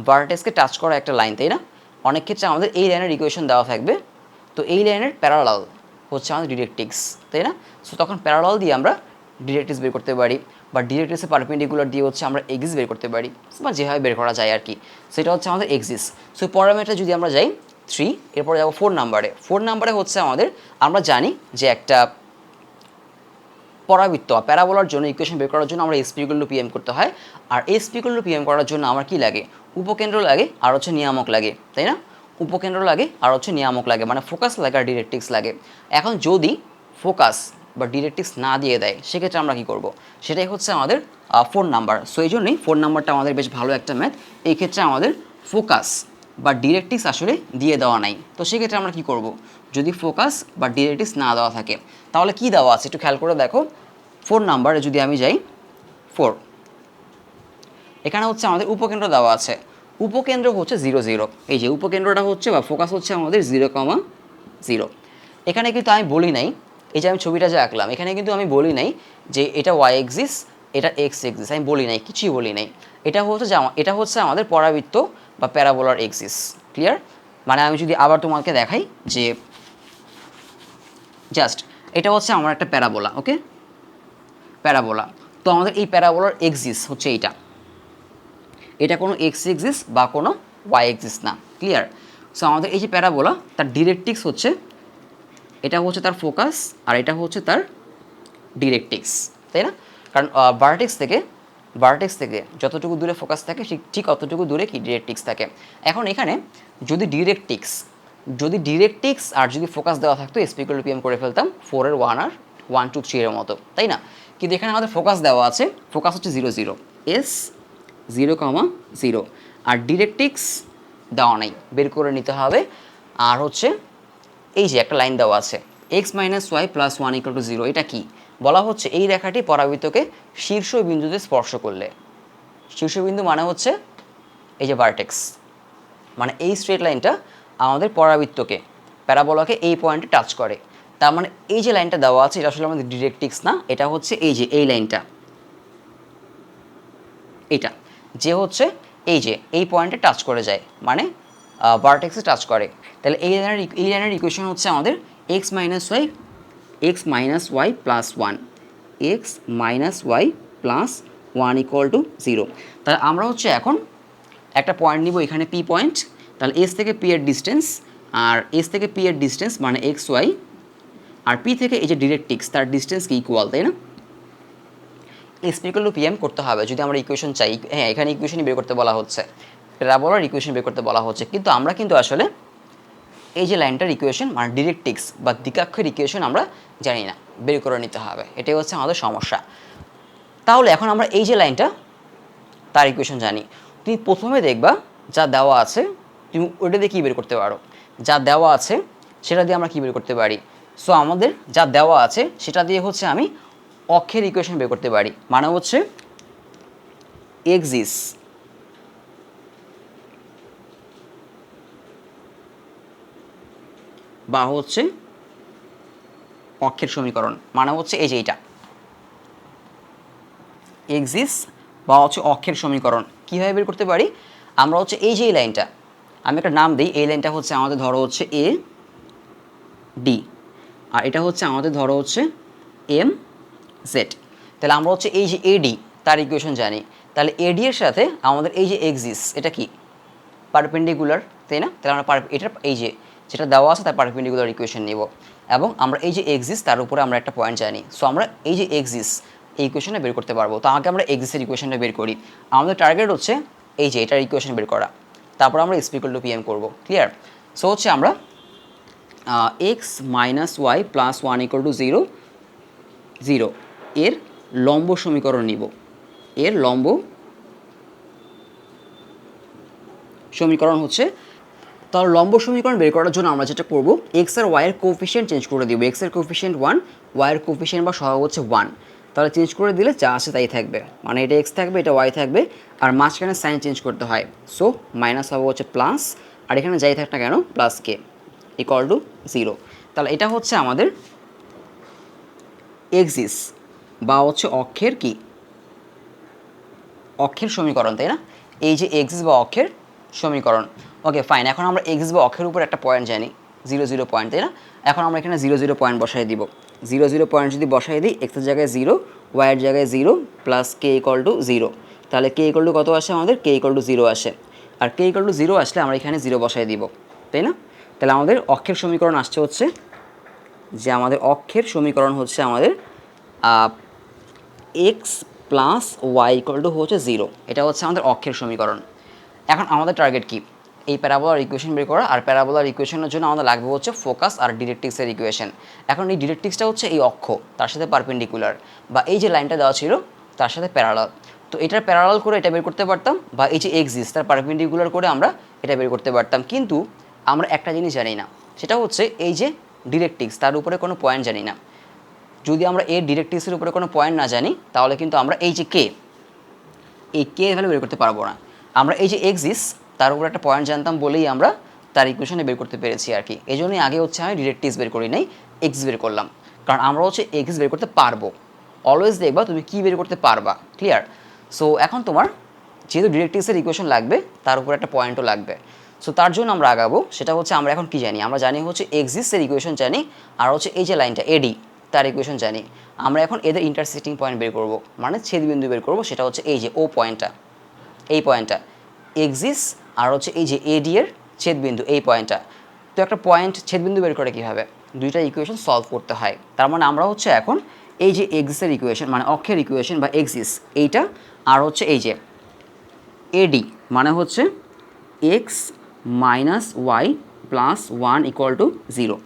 ভার্টেক্সকে টাচ করা একটা লাইন, তাই না? অনেক ক্ষেত্রে আমাদের এই লাইনের ইকুয়েশন দেওয়া থাকবে, তো এই লাইনের প্যারালাল হচ্ছে আমাদের ডিরেক্ট্রিক্স, তাই না? সো তখন প্যারালাল দিয়ে আমরা ডিরেক্ট্রিক্স বের করতে পারি, বা ডিরেক্ট্রিক্সের পারপেন্ডিকুলার দিয়ে হচ্ছে আমরা এক্সিস বের করতে পারি, বা যেভাবে বের করা যায় আর কি। সেটা হচ্ছে আমাদের এক্সিস। সো পরের ম্যাটে যদি আমরা যাই 3, এরপরে যাবো 4 নাম্বারে। 4 নাম্বারে হচ্ছে আমাদের, আমরা জানি যে একটা পরাবৃত্ত প্যারাবোলার জন্য ইকুয়েশন বের করার জন্য আমরা এসপি = পিএম করতে হয়। আর এসপি = পিএম করার জন্য আমার কি লাগে? উপকেন্দ্র লাগে আর হচ্ছে নিয়ামক লাগে, তাই না? উপকেন্দ্র লাগে আর হচ্ছে নিয়ামক লাগে, মানে ফোকাস লাগে আর ডিরেক্ট্রিক্স লাগে। এখন যদি ফোকাস বা ডিরেক্ট্রিক্স না দিয়ে দেয় সেক্ষেত্রে আমরা কী করব? সেটাই হচ্ছে আমাদের 4 নাম্বার। সো এই জন্যই 4 নাম্বারটা আমাদের বেশ ভালো একটা ম্যাথ। এই ক্ষেত্রে আমাদের ফোকাস বা ডিরেক্ট্রিক্স আসলে দিয়ে দেওয়া নাই, তো সেক্ষেত্রে আমরা কী করব? যদি ফোকাস বা ডিরেক্ট্রিক্স না দেওয়া থাকে তাহলে কি দেওয়া আছে একটু খেয়াল করে দেখো। 4 নাম্বারে যদি আমি যাই 4, এখানে হচ্ছে আমাদের উপকেন্দ্র দেওয়া আছে, উপকেন্দ্র হচ্ছে 0, 0। এই যে উপকেন্দ্রটা হচ্ছে বা ফোকাস হচ্ছে আমাদের 0,0। এখানে কিন্তু আমি বলি নাই, এই যে আমি ছবিটা যে আঁকলাম এখানে কিন্তু আমি বলি নাই যে এটা ওয়াই এক্সিস, এটা এক্স এক্সিস, আমি বলি নাই, কিছুই বলি নাই। এটা হচ্ছে আমাদের পরাবৃত্ত বা প্যারাবোলার এক্সিস। ক্লিয়ার? মানে আমি যদি আবার তোমাকে দেখাই যে জাস্ট এটা হচ্ছে আমার একটা প্যারাবোলা, ওকে, প্যারাবোলা। তো আমাদের এই প্যারাবোলার এক্সিস হচ্ছে এটা কোনো এক্স এক্সিস বা কোনো ওয়াই এক্সিস না। ক্লিয়ার? সো আমাদের এই যে প্যারাবোলা তার ডিরেক্ট্রিক্স হচ্ছে, এটা হচ্ছে তার ফোকাস আর এটা হচ্ছে তার ডিরেক্ট্রিক্স, তাই না? কারণ ভার্টেক্স থেকে যতটুকু দূরে ফোকাস থাকে ঠিক অতটুকু দূরে কি ডিরেক্ট্রিক্স থাকে। এখন এখানে যদি ডিরেক্ট্রিক্স আর যদি ফোকাস দেওয়া থাকতো এসপি = পিএম করে ফেলতাম 4 এর 1 আর 1 2 3 এর মতো, তাই না? কিন্তু এখানে আমাদের ফোকাস দেওয়া আছে, ফোকাস হচ্ছে 0, 0, এস 0,0, আর ডিরেক্ট্রিক্স দেওয়া নাই, বের করে নিতে হবে। আর হচ্ছে এই যে একটা লাইন দেওয়া আছে x - y + 1 = 0, এটা কি বলা হচ্ছে? এই রেখাটি পরাবৃত্তকে শীর্ষবিন্দুতে স্পর্শ করলে, শীর্ষবিন্দু মানে হচ্ছে এই যে ভার্টেক্স, মানে এই স্ট্রেট লাইনটা আমাদের পরাবৃত্তকে প্যারাবোলাকে এই পয়েন্টে টাচ করে। তার মানে এই যে লাইনটা দেওয়া আছে এটা আসলে আমাদের ডিরেক্ট্রিক্স না, এটা হচ্ছে এই যে এই লাইনটা, এটা যে হচ্ছে এই যে এই পয়েন্টে টাচ করে যায়, মানে ভার্টেক্সে টাচ করে। তাহলে এই লাইনের ইকুয়েশন হচ্ছে আমাদের x - y + 1, x - y + 1 = 0। তাহলে আমরা হচ্ছে এখন একটা পয়েন্ট নিব এখানে পি পয়েন্ট। তাহলে এস থেকে পি এর ডিস্টেন্স, আর এস থেকে পি এর ডিস্টেন্স মানে এক্স ওয়াই, আর পি থেকে এই যে ডিরেক্ট্রিক্স তার ডিস্টেন্স কি ইকুয়াল, তাই না? এসপি = পিএম করতে হবে যদি আমরা ইকুয়েশন চাই। হ্যাঁ, এখানে ইকুয়েশনই বের করতে বলা হচ্ছে, প্যারাবোলার ইকুয়েশন বের করতে বলা হচ্ছে, কিন্তু আমরা কিন্তু আসলে এই যে লাইনটার ইকুয়েশন মানে ডিরেক্ট্রিক্স বা দ্বিকাক্ষের ইকুয়েশন আমরা জানি না, বের করে নিতে হবে, এটাই হচ্ছে আমাদের সমস্যা। তাহলে এখন আমরা এই যে লাইনটা তার ইকুয়েশন জানি, তুমি প্রথমে দেখবা যা দেওয়া আছে তুমি ওইটা দিয়ে কী বের করতে পারো, যা দেওয়া আছে সেটা দিয়ে আমরা কী বের করতে পারি। সো আমাদের যা দেওয়া আছে সেটা দিয়ে হচ্ছে আমি অক্ষের ইকুয়েশন বের করতে পারি, মানে হচ্ছে এক্সিস বা হচ্ছে অক্ষের সমীকরণ, মানে হচ্ছে এই যে এইটা এক্সিস বা হচ্ছে অক্ষের সমীকরণ। কীভাবে বের করতে পারি? আমরা হচ্ছে এই যে এই লাইনটা, আমি একটা নাম দিই, এই লাইনটা হচ্ছে আমাদের ধরো হচ্ছে এ ডি, আর এটা হচ্ছে আমাদের ধরো হচ্ছে এম জেড। তাহলে আমরা হচ্ছে এই যে এডি তার ইকুয়েশন জানি, তাহলে এডি এর সাথে আমাদের এই যে এক্সিস এটা কি পারপেন্ডিকুলার, তাই না? তাহলে আমরা এটার এই যে যেটা দেওয়া আছে তার পারপেন্ডিকুলার ইকুয়েশন নেব, এবং আমরা এই যে এক্সিস তার উপরে আমরা একটা পয়েন্ট জানি। সো আমরা এই যে এক্সিস এই ইকুয়েশনটা বের করতে পারবো। তো আগে আমরা এক্সিসের ইকুয়েশনটা বের করি। আমাদের টার্গেট হচ্ছে এই যে এটার ইকুয়েশন বের করা, তারপর আমরা এস ইকুয়াল টু পিএম করবো। ক্লিয়ার? সো হচ্ছে আমরা x minus y plus one equal to zero zero এর লম্ব সমীকরণ নিব, এর লম্ব সমীকরণ হচ্ছে। তাহলে লম্ব সমীকরণ বের করার জন্য আমরা যেটা করব, এক্স আর ওয়াইয়ের কোফিশিয়েন্ট চেঞ্জ করে দিব। এক্স এর কোফিশিয়েন্ট 1, ওয়াইয়ের কোফিশিয়েন্ট বা সহগ হচ্ছে 1। তাহলে চেঞ্জ করে দিলে যা আছে তাই থাকবে, মানে এটা এক্স থাকবে, এটা ওয়াই থাকবে, আর মাঝখানে সাইন চেঞ্জ করতে হয়। সো মাইনাস হবে হচ্ছে প্লাস, আর এখানে যাই থাক না কেন প্লাস কে ইকুয়াল টু 0। তাহলে এটা হচ্ছে আমাদের এক্সিস বা হচ্ছে অক্ষের কি অক্ষের সমীকরণ, তাই না? এই যে এক্সিস বা অক্ষের সমীকরণ। ওকে ফাইন, এখন আমরা এক্সিস বা অক্ষের উপর একটা পয়েন্ট জানি 0 0 পয়েন্ট, তাই না? এখন আমরা এখানে 0 0 পয়েন্ট বসাই দিব। 0 0 পয়েন্ট যদি বসাই দিই, এক্সের জায়গায় 0, ওয়াইয়ের জায়গায় 0, প্লাস কে ইকুয়াল টু 0। তাহলে কে ইকুয়াল টু কত আসে আমাদের? কে ইকুয়াল টু 0 আসে। আর কে ইকুয়াল টু 0 আসলে আমরা এখানে 0 বসাই দিব, তাই না? তাহলে আমাদের অক্ষের সমীকরণ আসছে হচ্ছে যে আমাদের অক্ষের সমীকরণ হচ্ছে আমাদের x plus y equal to হচ্ছে 0। এটা হচ্ছে আমাদের অক্ষের সমীকরণ। এখন আমাদের টার্গেট কি? এই প্যারাবোলার ইকুয়েশন বের করা, আর প্যারাবোলার ইকুয়েশনের জন্য আমাদের লাগবে হচ্ছে ফোকাস আর ডিরেক্ট্রিক্সের ইকুয়েশন। এখন এই ডিরেক্ট্রিক্সটা হচ্ছে এই অক্ষ, তার সাথে পারপেন্ডিকুলার, বা এই যে লাইনটা দেওয়া ছিল তার সাথে প্যারালাল। তো এটার প্যারালাল করে এটা বের করতে পারতাম, বা এই যে এক্সিস তার পারপেন্ডিকুলার করে আমরা এটা বের করতে পারতাম। কিন্তু আমরা একটা জিনিস জানি না, সেটা হচ্ছে এই যে ডিরেক্ট্রিক্স তার উপরে কোনো পয়েন্ট জানি না। যদি আমরা এর ডিরেক্ট্রিক্সের উপরে কোনো পয়েন্ট না জানি, তাহলে কিন্তু আমরা এই যে কে এই কে ভ্যালু বের করতে পারবো না। আমরা এই যে এক্সিস তার উপর একটা পয়েন্ট জানতাম বলেই আমরা তার ইকুয়েশনে বের করতে পেরেছি আর কি। এই জন্যই আগে হচ্ছে আমি ডিরেক্ট্রিক্স বের করি নাই, এক্স বের করলাম, কারণ আমরা হচ্ছে এক্স বের করতে পারবো। অলওয়েজ দেখবা তুমি কী বের করতে পারবা। ক্লিয়ার? সো এখন তোমার যেহেতু ডিরেক্ট্রিক্সের ইকুয়েশন লাগবে, তার উপর একটা পয়েন্টও লাগবে। সো তার জন্য আমরা আগাবো, সেটা হচ্ছে আমরা এখন কি জানি? আমরা জানি হচ্ছে এক্সিসের ইকুয়েশন জানি, আর হচ্ছে এই যে লাইনটা এডি তার ইকুয়েশন জানি। আমরা এখন এদের ইন্টারসেক্টিং পয়েন্ট বের করব, মানে ছেদবিন্দু বের করব। সেটা হচ্ছে এই যে ও পয়েন্টটা, এই পয়েন্টটা এক্সিস, আর হচ্ছে এই যে এডি এর ছেদবিন্দু এই পয়েন্টটা। তো একটা পয়েন্ট ছেদবিন্দু বের করে কীভাবে? দুইটা ইকুয়েশন সলভ করতে হয়। তার মানে আমরা হচ্ছে এখন এই যে এক্সিসের ইকুয়েশন মানে অক্ষের ইকুয়েশন বা এক্সিস এইটা, আর হচ্ছে এই যে এডি মানে হচ্ছে x minus y plus 1 equal to 0,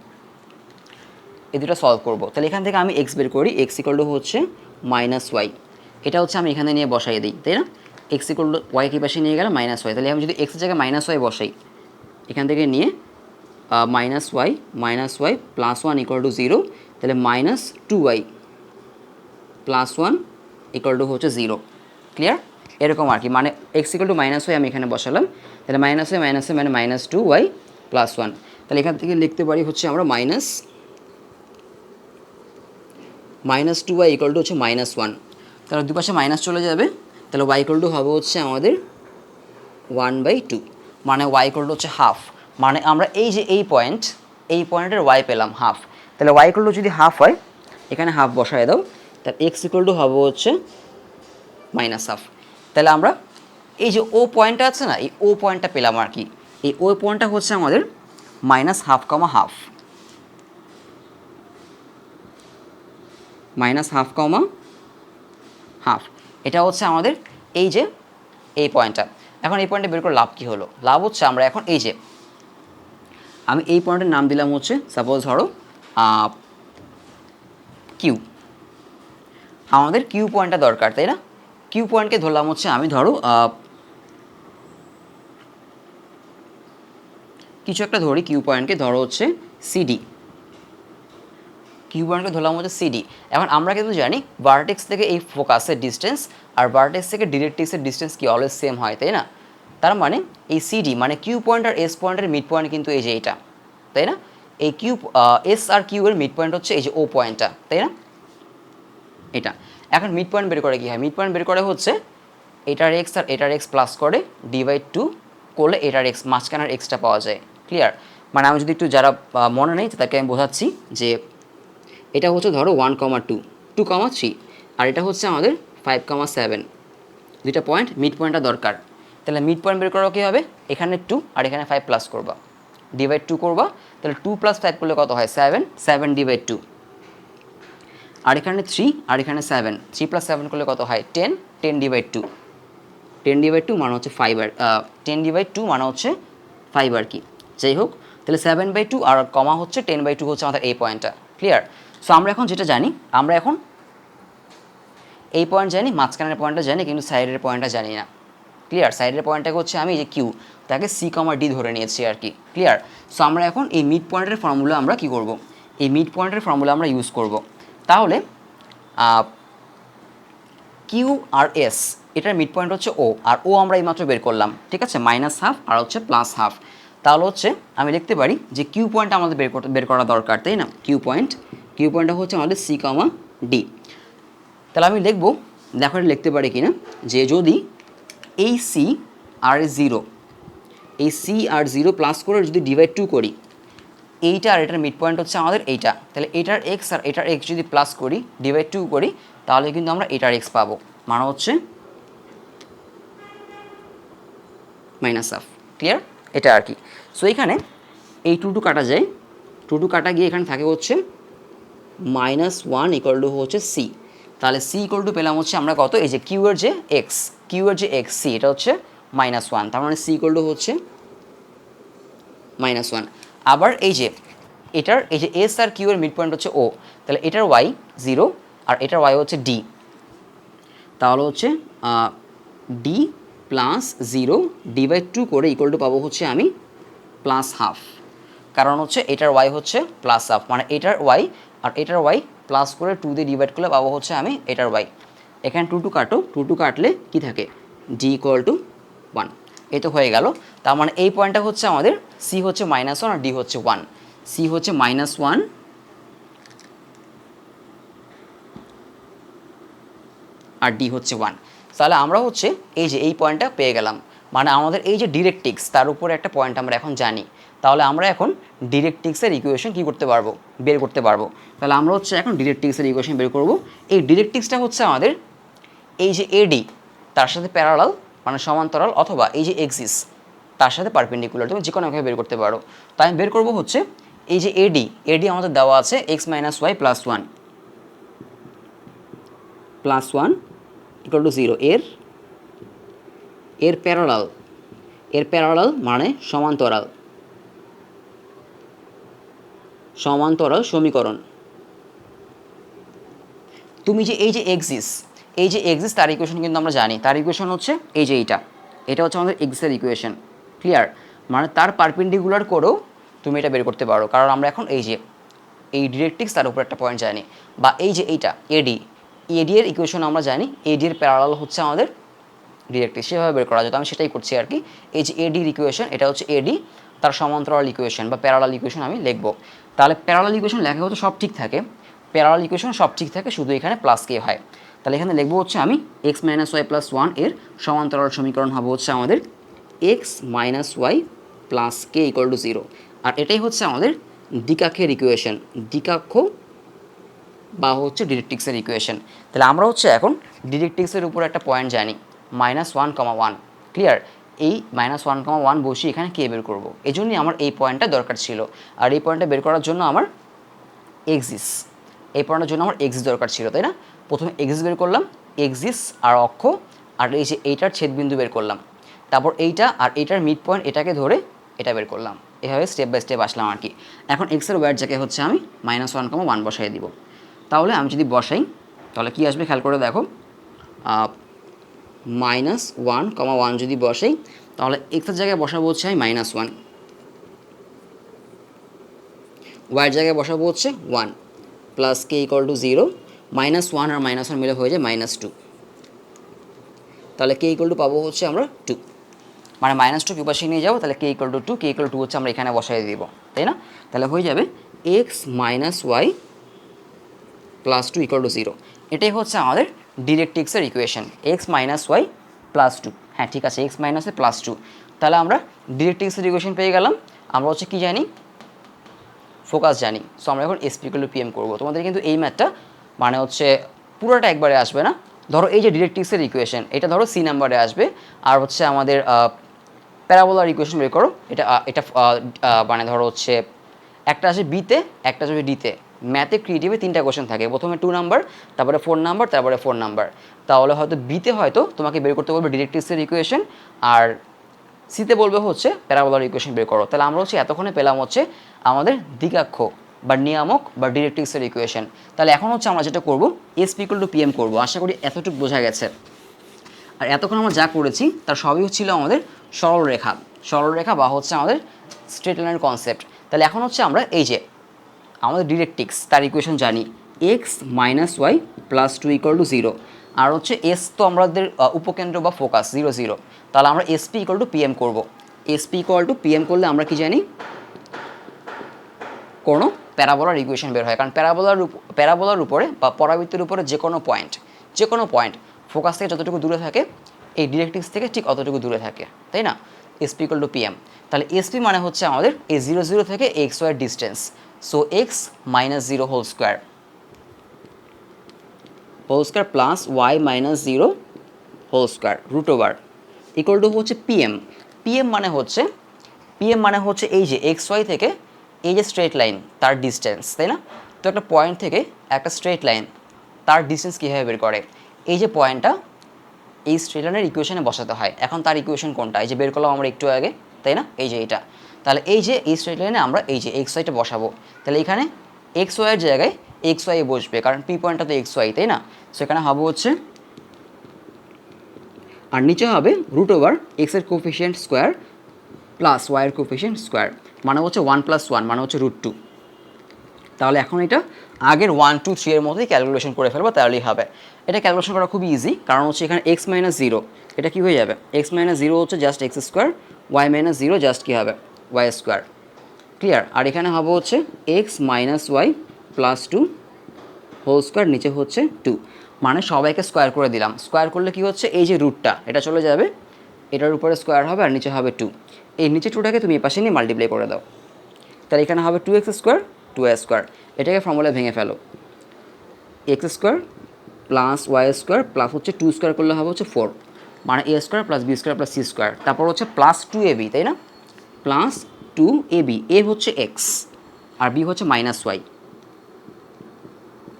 এই দুটো সলভ করবো। তাহলে এখান থেকে আমি এক্স বের করি, এক্স ইকুয়াল টু হচ্ছে মাইনাস ওয়াই, এটা হচ্ছে আমি এখানে নিয়ে বসাই দিই, তাই না? এক্স ইকুয়াল টু ওয়াই কি পাশে নিয়ে গেলে মাইনাস ওয়াই। তাহলে আমি যদি এক্সের জায়গায় মাইনাস ওয়াই বসাই, এখান থেকে নিয়ে minus y plus 1 equal to 0, তাহলে minus 2y plus 1 equal to হচ্ছে 0। ক্লিয়ার? এরকম আর কি, মানে x equal to minus y আমি এখানে বসালাম, তাহলে মাইনাস ওয়াই মানে মাইনাস 2y প্লাস 1। তাহলে এখান থেকে লিখতে পারি হচ্ছে আমরা মাইনাস 2y ইকুয়াল টু হচ্ছে মাইনাস 1। তাহলে দুপাশে মাইনাস চলে যাবে, তাহলে y ইকুয়াল টু হবে হচ্ছে আমাদের 1/2, মানে y ইকুয়াল টু হচ্ছে হাফ। মানে আমরা এই যে এই পয়েন্টের y পেলাম হাফ। তাহলে y ইকুয়াল টু যদি হাফ হয়, এখানে হাফ বসায় দাও, তাহলে x ইকুয়াল টু হবে হচ্ছে মাইনাস হাফ। তাহলে আমরা এই যে ও পয়েন্টটা আছে না, এই ও পয়েন্টটা পেলাম আর কি। এই ও পয়েন্টটা হচ্ছে আমাদের মাইনাস হাফ কমা হাফ, মাইনাস হাফ কমা হাফ, এটা হচ্ছে আমাদের এই যে এই পয়েন্টটা। এখন এই পয়েন্টে বের করে লাভ কী হলো? লাভ হচ্ছে আমরা এখন এই যে আমি এই পয়েন্টের নাম দিলাম হচ্ছে সাপোজ ধরো কিউ, আমাদের কিউ পয়েন্টটা দরকার, তাই না? কিউ পয়েন্টকে ধরলাম হচ্ছে আমি ধরো কিছু একটা ধরি, কিউ পয়েন্টকে ধরো হচ্ছে সিডি। কিউ পয়েন্টকে ধরলাম হচ্ছে সিডি। এখন আমরা কিন্তু জানি ভার্টেক্স থেকে এই ফোকাসের ডিস্টেন্স আর ভার্টেক্স থেকে ডিরেক্ট্রিক্সের ডিস্টেন্স কি অলওয়েজ সেম হয়, তাই না? তার মানে এই সিডি মানে কিউ পয়েন্ট আর এস পয়েন্টের মিড পয়েন্ট কিন্তু এই যে এইটা, তাই না? এই কিউ এস আর কিউ এর মিড পয়েন্ট হচ্ছে এই যে ও পয়েন্টটা, তাই না? এটা এখন মিড পয়েন্ট বের করে কি হয়? মিড পয়েন্ট বের করে হচ্ছে এটার এক্স আর এটার এক্স প্লাস করে ডিভাইড টু করলে এটার এক্স, মাঝখানের এক্সটা পাওয়া যায়। ক্লিয়ার? মানে আমি যদি একটু যারা মনে নেই তাদেরকে আমি বোঝাচ্ছি যে এটা হচ্ছে ধরো 1,2, 2,3 আর এটা হচ্ছে আমাদের 5,7, দুইটা পয়েন্ট, মিড পয়েন্টটা দরকার। তাহলে মিড পয়েন্ট বের করা কী হবে? এখানে 2 আর এখানে 5 প্লাস করবা, ডিভাইড 2 করবা, তাহলে 2 + 5 করলে কত হয়? 7, 7 ডিভাইড 2, আর এখানে 3 আর এখানে 7, 3 + 7 করলে কত হয়? 10, 10 ডিভাইড 2, 10 ডিভাইড 2 মানে হচ্ছে 5 আর 10 ডিভাইড 2 মানে হচ্ছে 5 আর কি। যাই হোক, তাহলে 7/2 আর কমা হচ্ছে 10/2 হচ্ছে আমাদের এই পয়েন্টটা। ক্লিয়ার? সো আমরা এখন যেটা জানি, আমরা এখন এই পয়েন্ট জানি, মাঝখানের পয়েন্টটা জানি, কিন্তু সাইডের পয়েন্টটা জানি না। ক্লিয়ার? সাইডের পয়েন্টটাকে হচ্ছে আমি যে কিউ তাকে সি, ডি ধরে নিয়েছি আর কি। ক্লিয়ার? সো আমরা এখন এই মিড পয়েন্টের ফর্মুলা আমরা কি করব? এই মিড পয়েন্টের ফর্মুলা আমরা ইউজ করব। তাহলে কিউ আর এস এটার মিড পয়েন্ট হচ্ছে ও, আর ও আমরা এইমাত্র বের করলাম, ঠিক আছে? -½ আর হচ্ছে +½ তাহলে হচ্ছে আমি লিখতে পারি যে কিউ পয়েন্ট আমাদের বের করা দরকার, তাই না? কিউ পয়েন্টটা হচ্ছে আমাদের সি, ডি। তাহলে আমি লিখব, দেখো এটা লিখতে পারি কিনা, যে যদি এই সি আর 0, এই সি আর 0 প্লাস করে যদি ডিভাইড 2 করি, এইটা আর এটার মিড পয়েন্ট হচ্ছে আমাদের এইটা, তাহলে এটার এক্স আর এটার এক্স যদি প্লাস করি, ডিভাইড 2 করি, তাহলে কিন্তু আমরা এটার এক্স পাবো, মানে হচ্ছে -½ ক্লিয়ার? এটা আর কি। সো এখানে এই 2 কাটা যায়, 2 কাটা গিয়ে এখানে থাকে হচ্ছে -1 হচ্ছে সি। তাহলে সি পেলাম হচ্ছে আমরা কত? এই যে কিউ এর যে এক্স, সি এটা হচ্ছে -1, তার মানে সি হচ্ছে -1। আবার এই যে এটার এই যে এস আর কিউ এর মিড পয়েন্ট হচ্ছে ও, তাহলে এটার ওয়াই 0 আর এটার ওয়াই হচ্ছে ডি, তাহলে হচ্ছে ডি +0 ডিভাইড 2 করে পাবো হচ্ছে আমি +½ কারণ হচ্ছে এটার ওয়াই হচ্ছে +½ মানে এটার ওয়াই আর এটার ওয়াই প্লাস করে 2 দিয়ে ডিভাইড করলে পাবো হচ্ছে আমি এটার ওয়াই। এখানে 2 কাটো, 2 কাটলে কি থাকে? ডি = 1। এই তো হয়ে গেল। তার মানে এই পয়েন্টটা হচ্ছে আমাদের সি হচ্ছে -1 আর ডি হচ্ছে 1। সি হচ্ছে -1 আর ডি হচ্ছে 1। তাহলে আমরা হচ্ছে এই যে এই পয়েন্টটা পেয়ে গেলাম, মানে আমাদের এই যে ডিরেক্ট্রিক্স তার উপরে একটা পয়েন্ট আমরা এখন জানি। তাহলে আমরা এখন ডিরেক্ট্রিক্সের ইকুয়েশন কী করতে পারবো? বের করতে পারবো। তাহলে আমরা হচ্ছে এখন ডিরেক্ট্রিক্সের ইকুয়েশন বের করব। এই ডিরেক্ট্রিক্সটা হচ্ছে আমাদের এই যে এডি তার সাথে প্যারালাল মানে সমান্তরাল, অথবা এই যে এক্সিস তার সাথে পারপেন্ডিকুলার, তুমি যে কোনোভাবে বের করতে পারো। তাই আমি বের করবো হচ্ছে এই যে এডি আমাদের দেওয়া আছে x - y + 1 +1 = 0, এর প্যারালাল মানে সমান্তরাল সমীকরণ। তুমি যে এই যে এক্সিস তার ইকুয়েশন কিন্তু আমরা জানি, তার ইকুয়েশন হচ্ছে এই যে এটা হচ্ছে আমাদের এক্সিসের ইকুয়েশন। ক্লিয়ার? মানে তার পারপেন্ডিকুলার করেও তুমি এটা বের করতে পারো, কারণ আমরা এখন এই যে এই ডিরেক্ট্রিক্স তার উপর একটা পয়েন্ট জানি, বা এই যে এডি এর ইকুয়েশন আমরা জানি, এডি এর প্যারালাল হচ্ছে আমাদের ডিরেক্ট্রিক্স, সেভাবে বের করা যেত, আমি সেটাই করছি আর কি। এই যে এডির ইকুয়েশন, এটা হচ্ছে এডি তার সমান্তরাল ইকুয়েশন বা প্যারালাল ইকুয়েশন আমি লিখব। তাহলে প্যারালাল ইকুয়েশন লেখা হতো সব ঠিক থাকে, প্যারালাল ইকুয়েশন সব ঠিক থাকে, শুধু এখানে প্লাস কে হয়। তাহলে এখানে লিখবো হচ্ছে আমি x - y + 1 এর সমান্তরাল সমীকরণ হবে হচ্ছে আমাদের x - y + k = 0, আর এটাই হচ্ছে আমাদের দ্বিকাক্ষের ইকুয়েশন, দ্বিকাক্ষ বা হচ্ছে ডিরেক্ট্রিক্সের ইকুয়েশন। তাহলে আমরা হচ্ছে এখন ডিরেক্ট্রিক্সের উপর একটা পয়েন্ট জানি -1,1। ক্লিয়ার? এই -1,1 বসে এখানে কে বের করবো, এই জন্যই আমার এই পয়েন্টটা দরকার ছিল। আর এই পয়েন্টটা বের করার জন্য আমার এক্সিস দরকার ছিল, তাই না? প্রথমে এক্সিস বের করলাম, এক্সিস আর অক্ষ, আর এই যে এইটার ছেদবিন্দু বের করলাম, তারপর এইটা আর এইটার মিড পয়েন্ট এটাকে ধরে এটা বের করলাম, এভাবে স্টেপ বাই স্টেপ আসলাম আর কি। এখন এক্সের ওয়াইয়ের জায়গায় হচ্ছে আমি -1,1 বসাই দিব। তাহলে আমি যদি বসাই তাহলে কি আসবে খেয়াল করে দেখো, -1,1 যদি বসাই তাহলে এক্সের জায়গায় বসাবো হচ্ছে আমি -1, ওয়াইয়ের জায়গায় বসাবো হচ্ছে 1, প্লাস কে ইকুয়াল টু 0, -1 আর -1 মিলে হয়ে যায় -2। তাহলে কে ইকুয়াল টু পাবো হচ্ছে আমরা 2, মানে -2 কি পাশে নিয়ে যাবো, তাহলে k equal to 2, k equal to হচ্ছে আমরা এখানে বসাই দিব, তাই না? তাহলে হয়ে যাবে x - y + 2 = 0। এটাই হচ্ছে আমাদের ডিরেক্ট্রিক্সের ইকুয়েশন, x - y + 2। হ্যাঁ ঠিক আছে, x - y + 2। তাহলে আমরা ডিরেক্ট্রিক্সের ইকুয়েশন পেয়ে গেলাম। আমরা হচ্ছে কি জানি, ফোকাস জানি। সো আমরা এখন SP = PM করবো। তোমাদের কিন্তু এই ম্যাথটা মানে হচ্ছে পুরোটা একবারে আসবে না। ধরো এই যে ডিরেক্ট্রিক্সের ইকুয়েশন, এটা ধরো C নাম্বারে আসবে, আর হচ্ছে আমাদের প্যারাবোলার ইকুয়েশন বের করো, এটা মানে ধরো হচ্ছে একটা আসে বিতে, একটা আসবে ডিতে। ম্যাথে ক্রিয়েটিভে 3টা কোয়েশ্চেন থাকে, প্রথমে 2 নাম্বার, তারপরে 4 নাম্বার, তারপরে 4 নাম্বার। তাহলে হয়তো বিতে হয়তো তোমাকে বের করতে বলবে ডিরেক্ট্রিক্সের ইকুয়েশন, আর সিতে বলবে হচ্ছে প্যারাবোলার ইকুয়েশন বের করো। তাহলে আমরা হচ্ছে এতক্ষণে পেলাম হচ্ছে আমাদের দ্বিঘাক্ষ বা নিয়ামক বা ডিরেক্ট্রিক্সের ইকুয়েশন। তাহলে এখন হচ্ছে আমরা যেটা করব, SP = PM করব। আশা করি এতটুকু বোঝা গেছে। আর এতক্ষণ আমরা যা করেছি তার সবই হচ্ছিল আমাদের সরলরেখা বা হচ্ছে আমাদের স্ট্রেট লাইনের কনসেপ্ট। তাহলে এখন হচ্ছে আমরা এই যে আমাদের ডিরেক্ট্রিক্স তার ইকুয়েশন জানি, x - y + 2 = 0, আর হচ্ছে S তো আমাদের উপকেন্দ্র বা ফোকাস 0 0। তাহলে আমরা SP = PM করব। SP = PM করলে আমরা কি জানি, কোনো প্যারাবোলার ইকুয়েশন বের হয়। কারণ প্যারাবোলার উপরে বা পরাবৃত্তের উপরে যে কোনো পয়েন্ট ফোকাস থেকে যতটুকু দূরে থাকে, এই ডিরেক্ট্রিক্স থেকে ঠিক অতটুকু দূরে থাকে, তাই না? SP = PM। তাহলে SP মানে হচ্ছে আমাদের এই 0 0 থেকে xy এর distance. So x - 0 whole square plus y - 0 whole square √ হচ্ছে PM। PM মানে হচ্ছে এই যে xy থেকে এই যে স্ট্রেট লাইন তার ডিস্টেন্স, তাই না? তো একটা পয়েন্ট থেকে একটা স্ট্রেট লাইন তার ডিস্টেন্স কীভাবে বের করে, এই যে পয়েন্টটা এই স্ট্রেট লাইনের ইকুয়েশনে বসাতে হয়। এখন তার ইকুয়েশন কোনটা, এই যে বের করলাম আমরা একটু আগে, তাই না? এই যে এটা। তাহলে এই যে এই স্ট্রেট লাইনে আমরা এই যে xyটা বসাবো। তাহলে এখানে xy এর জায়গায় xy বসবে, কারণ P পয়েন্টটা তো xy, তাই না? সো এখানে হবে হচ্ছে, আর নিচে হবে √x এর কোফিশিয়েন্ট স্কোয়ার প্লাস y এর কোফিশিয়েন্ট স্কোয়ার, মানে হচ্ছে 1 + 1 মানে হচ্ছে √2। তাহলে এখন এটা আগের 1 2 3 এর মতোই ক্যালকুলেশন করে ফেলবো, তাহলেই হবে। এটা ক্যালকুলেশন করা খুবই ইজি, কারণ হচ্ছে এখানে x - 0, এটা কী হয়ে যাবে, x - 0 হচ্ছে just x square, y - 0 just কী হবে, y স্কোয়ার। ক্লিয়ার? আর এখানে হবে হচ্ছে x - y + 2 হোল স্কোয়ার, নিচে হচ্ছে 2, মানে সবাইকে স্কোয়ার করে দিলাম। স্কোয়ার করলে কি হচ্ছে, এই যে রুটটা এটা চলে যাবে, এটার উপরে স্কোয়ার হবে, আর নিচে হবে 2। এই নিচে 2টাকে তুমি এই পাশে নিয়ে মাল্টিপ্লাই করে দাও। তাহলে এখানে হবে 2x স্কোয়ার 2y স্কোয়ার। এটাকে ফর্মুলা ভেঙে ফেলো, x square plus y square plus হচ্ছে 2 স্কোয়ার করলে হবে হচ্ছে 4, মানে a square plus b square plus c square. তারপর হচ্ছে প্লাস 2ab, তাই না? প্লাস 2ab, a হচ্ছে x আর b হচ্ছে -y,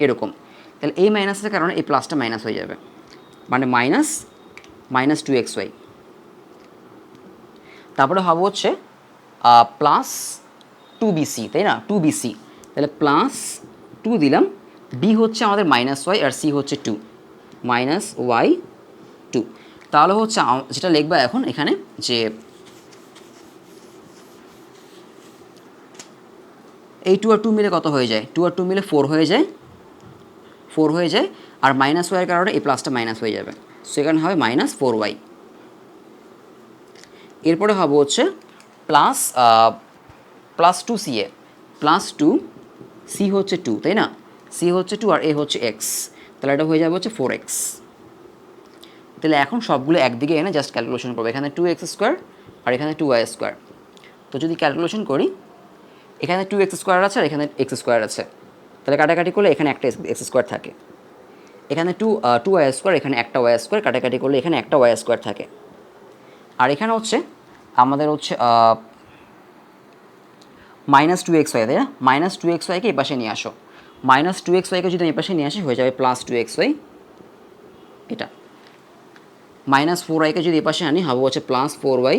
এরকম। তাহলে এই মাইনাসের কারণে এই প্লাসটা মাইনাস হয়ে যাবে, মানে -2xy। তারপরে হবে হচ্ছে প্লাস 2bc, তাই না? 2bc, তাহলে প্লাস 2 দিলাম, b হচ্ছে আমাদের -y আর c হচ্ছে 2, -y2। তাহলে হচ্ছে যেটা লিখবা এখন এখানে, যে এই 2 আর 2 মিলে কত হয়ে যায়, 2 আর 2 মিলে 4 হয়ে যায়, আর -y এর কারণে এই প্লাসটা মাইনাস হয়ে যাবে। সেখানে হবে -4y। এরপরে হবে হচ্ছে প্লাস 2ca, প্লাস 2c হচ্ছে 2, তাই না? c হচ্ছে 2 আর a হচ্ছে x, তাহলে এটা হয়ে যাবে হচ্ছে 4x। তাহলে এখন সবগুলো একদিকে এনে জাস্ট ক্যালকুলেশন করবো। এখানে 2x স্কোয়ার আর এখানে 2y স্কোয়ার। তো যদি ক্যালকুলেশন করি, এখানে 2x স্কোয়ার আছে আর এখানে x স্কোয়ার আছে, তাহলে কাটাকাটি করলে এখানে একটা x স্কোয়ার থাকে। এখানে 2y স্কোয়ার, এখানে একটা y স্কোয়ার, কাটাকাটি করলে এখানে একটা y স্কোয়ার থাকে। আর এখানে হচ্ছে আমাদের হচ্ছে -2xy, তাই না? -2xyকে এই পাশে নিয়ে আসো। -2xyকে যদি এই পাশে নিয়ে আসি হয়ে যাবে +2xy। এটা -4yকে যদি এই পাশে আনি হবে হচ্ছে +4y,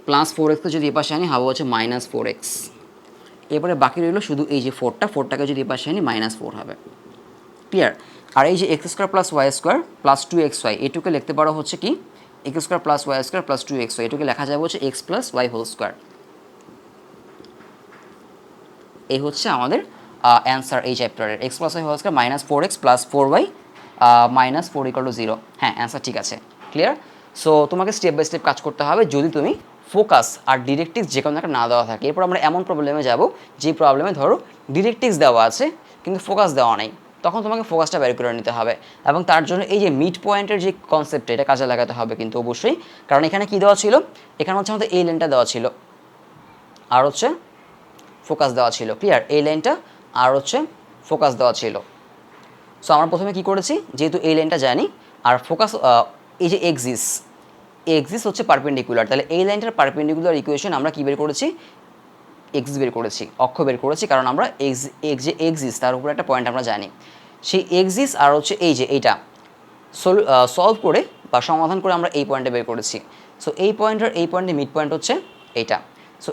+4xকে যদি এই পাশে আনি হবে হচ্ছে -4x। এরপরে বাকি রইল শুধু এই যে 4টাকে যদি এই পাশে আনি -4 হবে। ক্লিয়ার? আর এই যে x square plus y square plus 2xy, এটুকে লিখতে পারো হচ্ছে কি, x square plus y square plus 2xy, এটুকে লেখা যাবে হচ্ছে x + y হোল স্কোয়ার। এই হচ্ছে আমাদের অ্যান্সার এই চ্যাপ্টারের x plus y whole square minus 4x plus 4y minus 4 equal to 0। হ্যাঁ, অ্যান্সার ঠিক আছে, ক্লিয়ার। সো তোমাকে স্টেপ বাই স্টেপ কাজ করতে হবে যদি তুমি ফোকাস আর ডিরেক্টিক্স যে কোনো একটা না দেওয়া থাকে। এরপর আমরা এমন প্রবলেমে যাব যে প্রবলেমে ধরো ডিরেক্টিক্স দেওয়া আছে কিন্তু ফোকাস দেওয়া নেই, তখন তোমাকে ফোকাসটা বের করে নিতে হবে এবং তার জন্য এই যে মিড পয়েন্টের যে কনসেপ্ট এটা কাজে লাগাতে হবে কিন্তু অবশ্যই। কারণ এখানে কি দেওয়া ছিল, এখানে হচ্ছে আমাদের এই লাইনটা দেওয়া ছিল আর হচ্ছে ফোকাস দেওয়া ছিল, ক্লিয়ার। এই লাইনটা আর হচ্ছে ফোকাস দেওয়া ছিল। সো আমরা প্রথমে কি করেছি, যেহেতু এই লাইনটা জানি আর ফোকাস এই যে এক্সিস হচ্ছে পারপেন্ডিকুলার, তাহলে এই লাইনটার পারপেন্ডিকুলার ইকুয়েশন আমরা কি বের করেছি, এক্সিস বের করেছি, অক্ষ বের করেছি। কারণ আমরা যে এক্সিস তার উপরে একটা পয়েন্ট আমরা জানি, সেই এক্সিস আর হচ্ছে এই যে এইটা সলভ করে বা সমাধান করে আমরা এই পয়েন্টে বের করেছি। সো এই পয়েন্টের মিড পয়েন্ট হচ্ছে এইটা। সো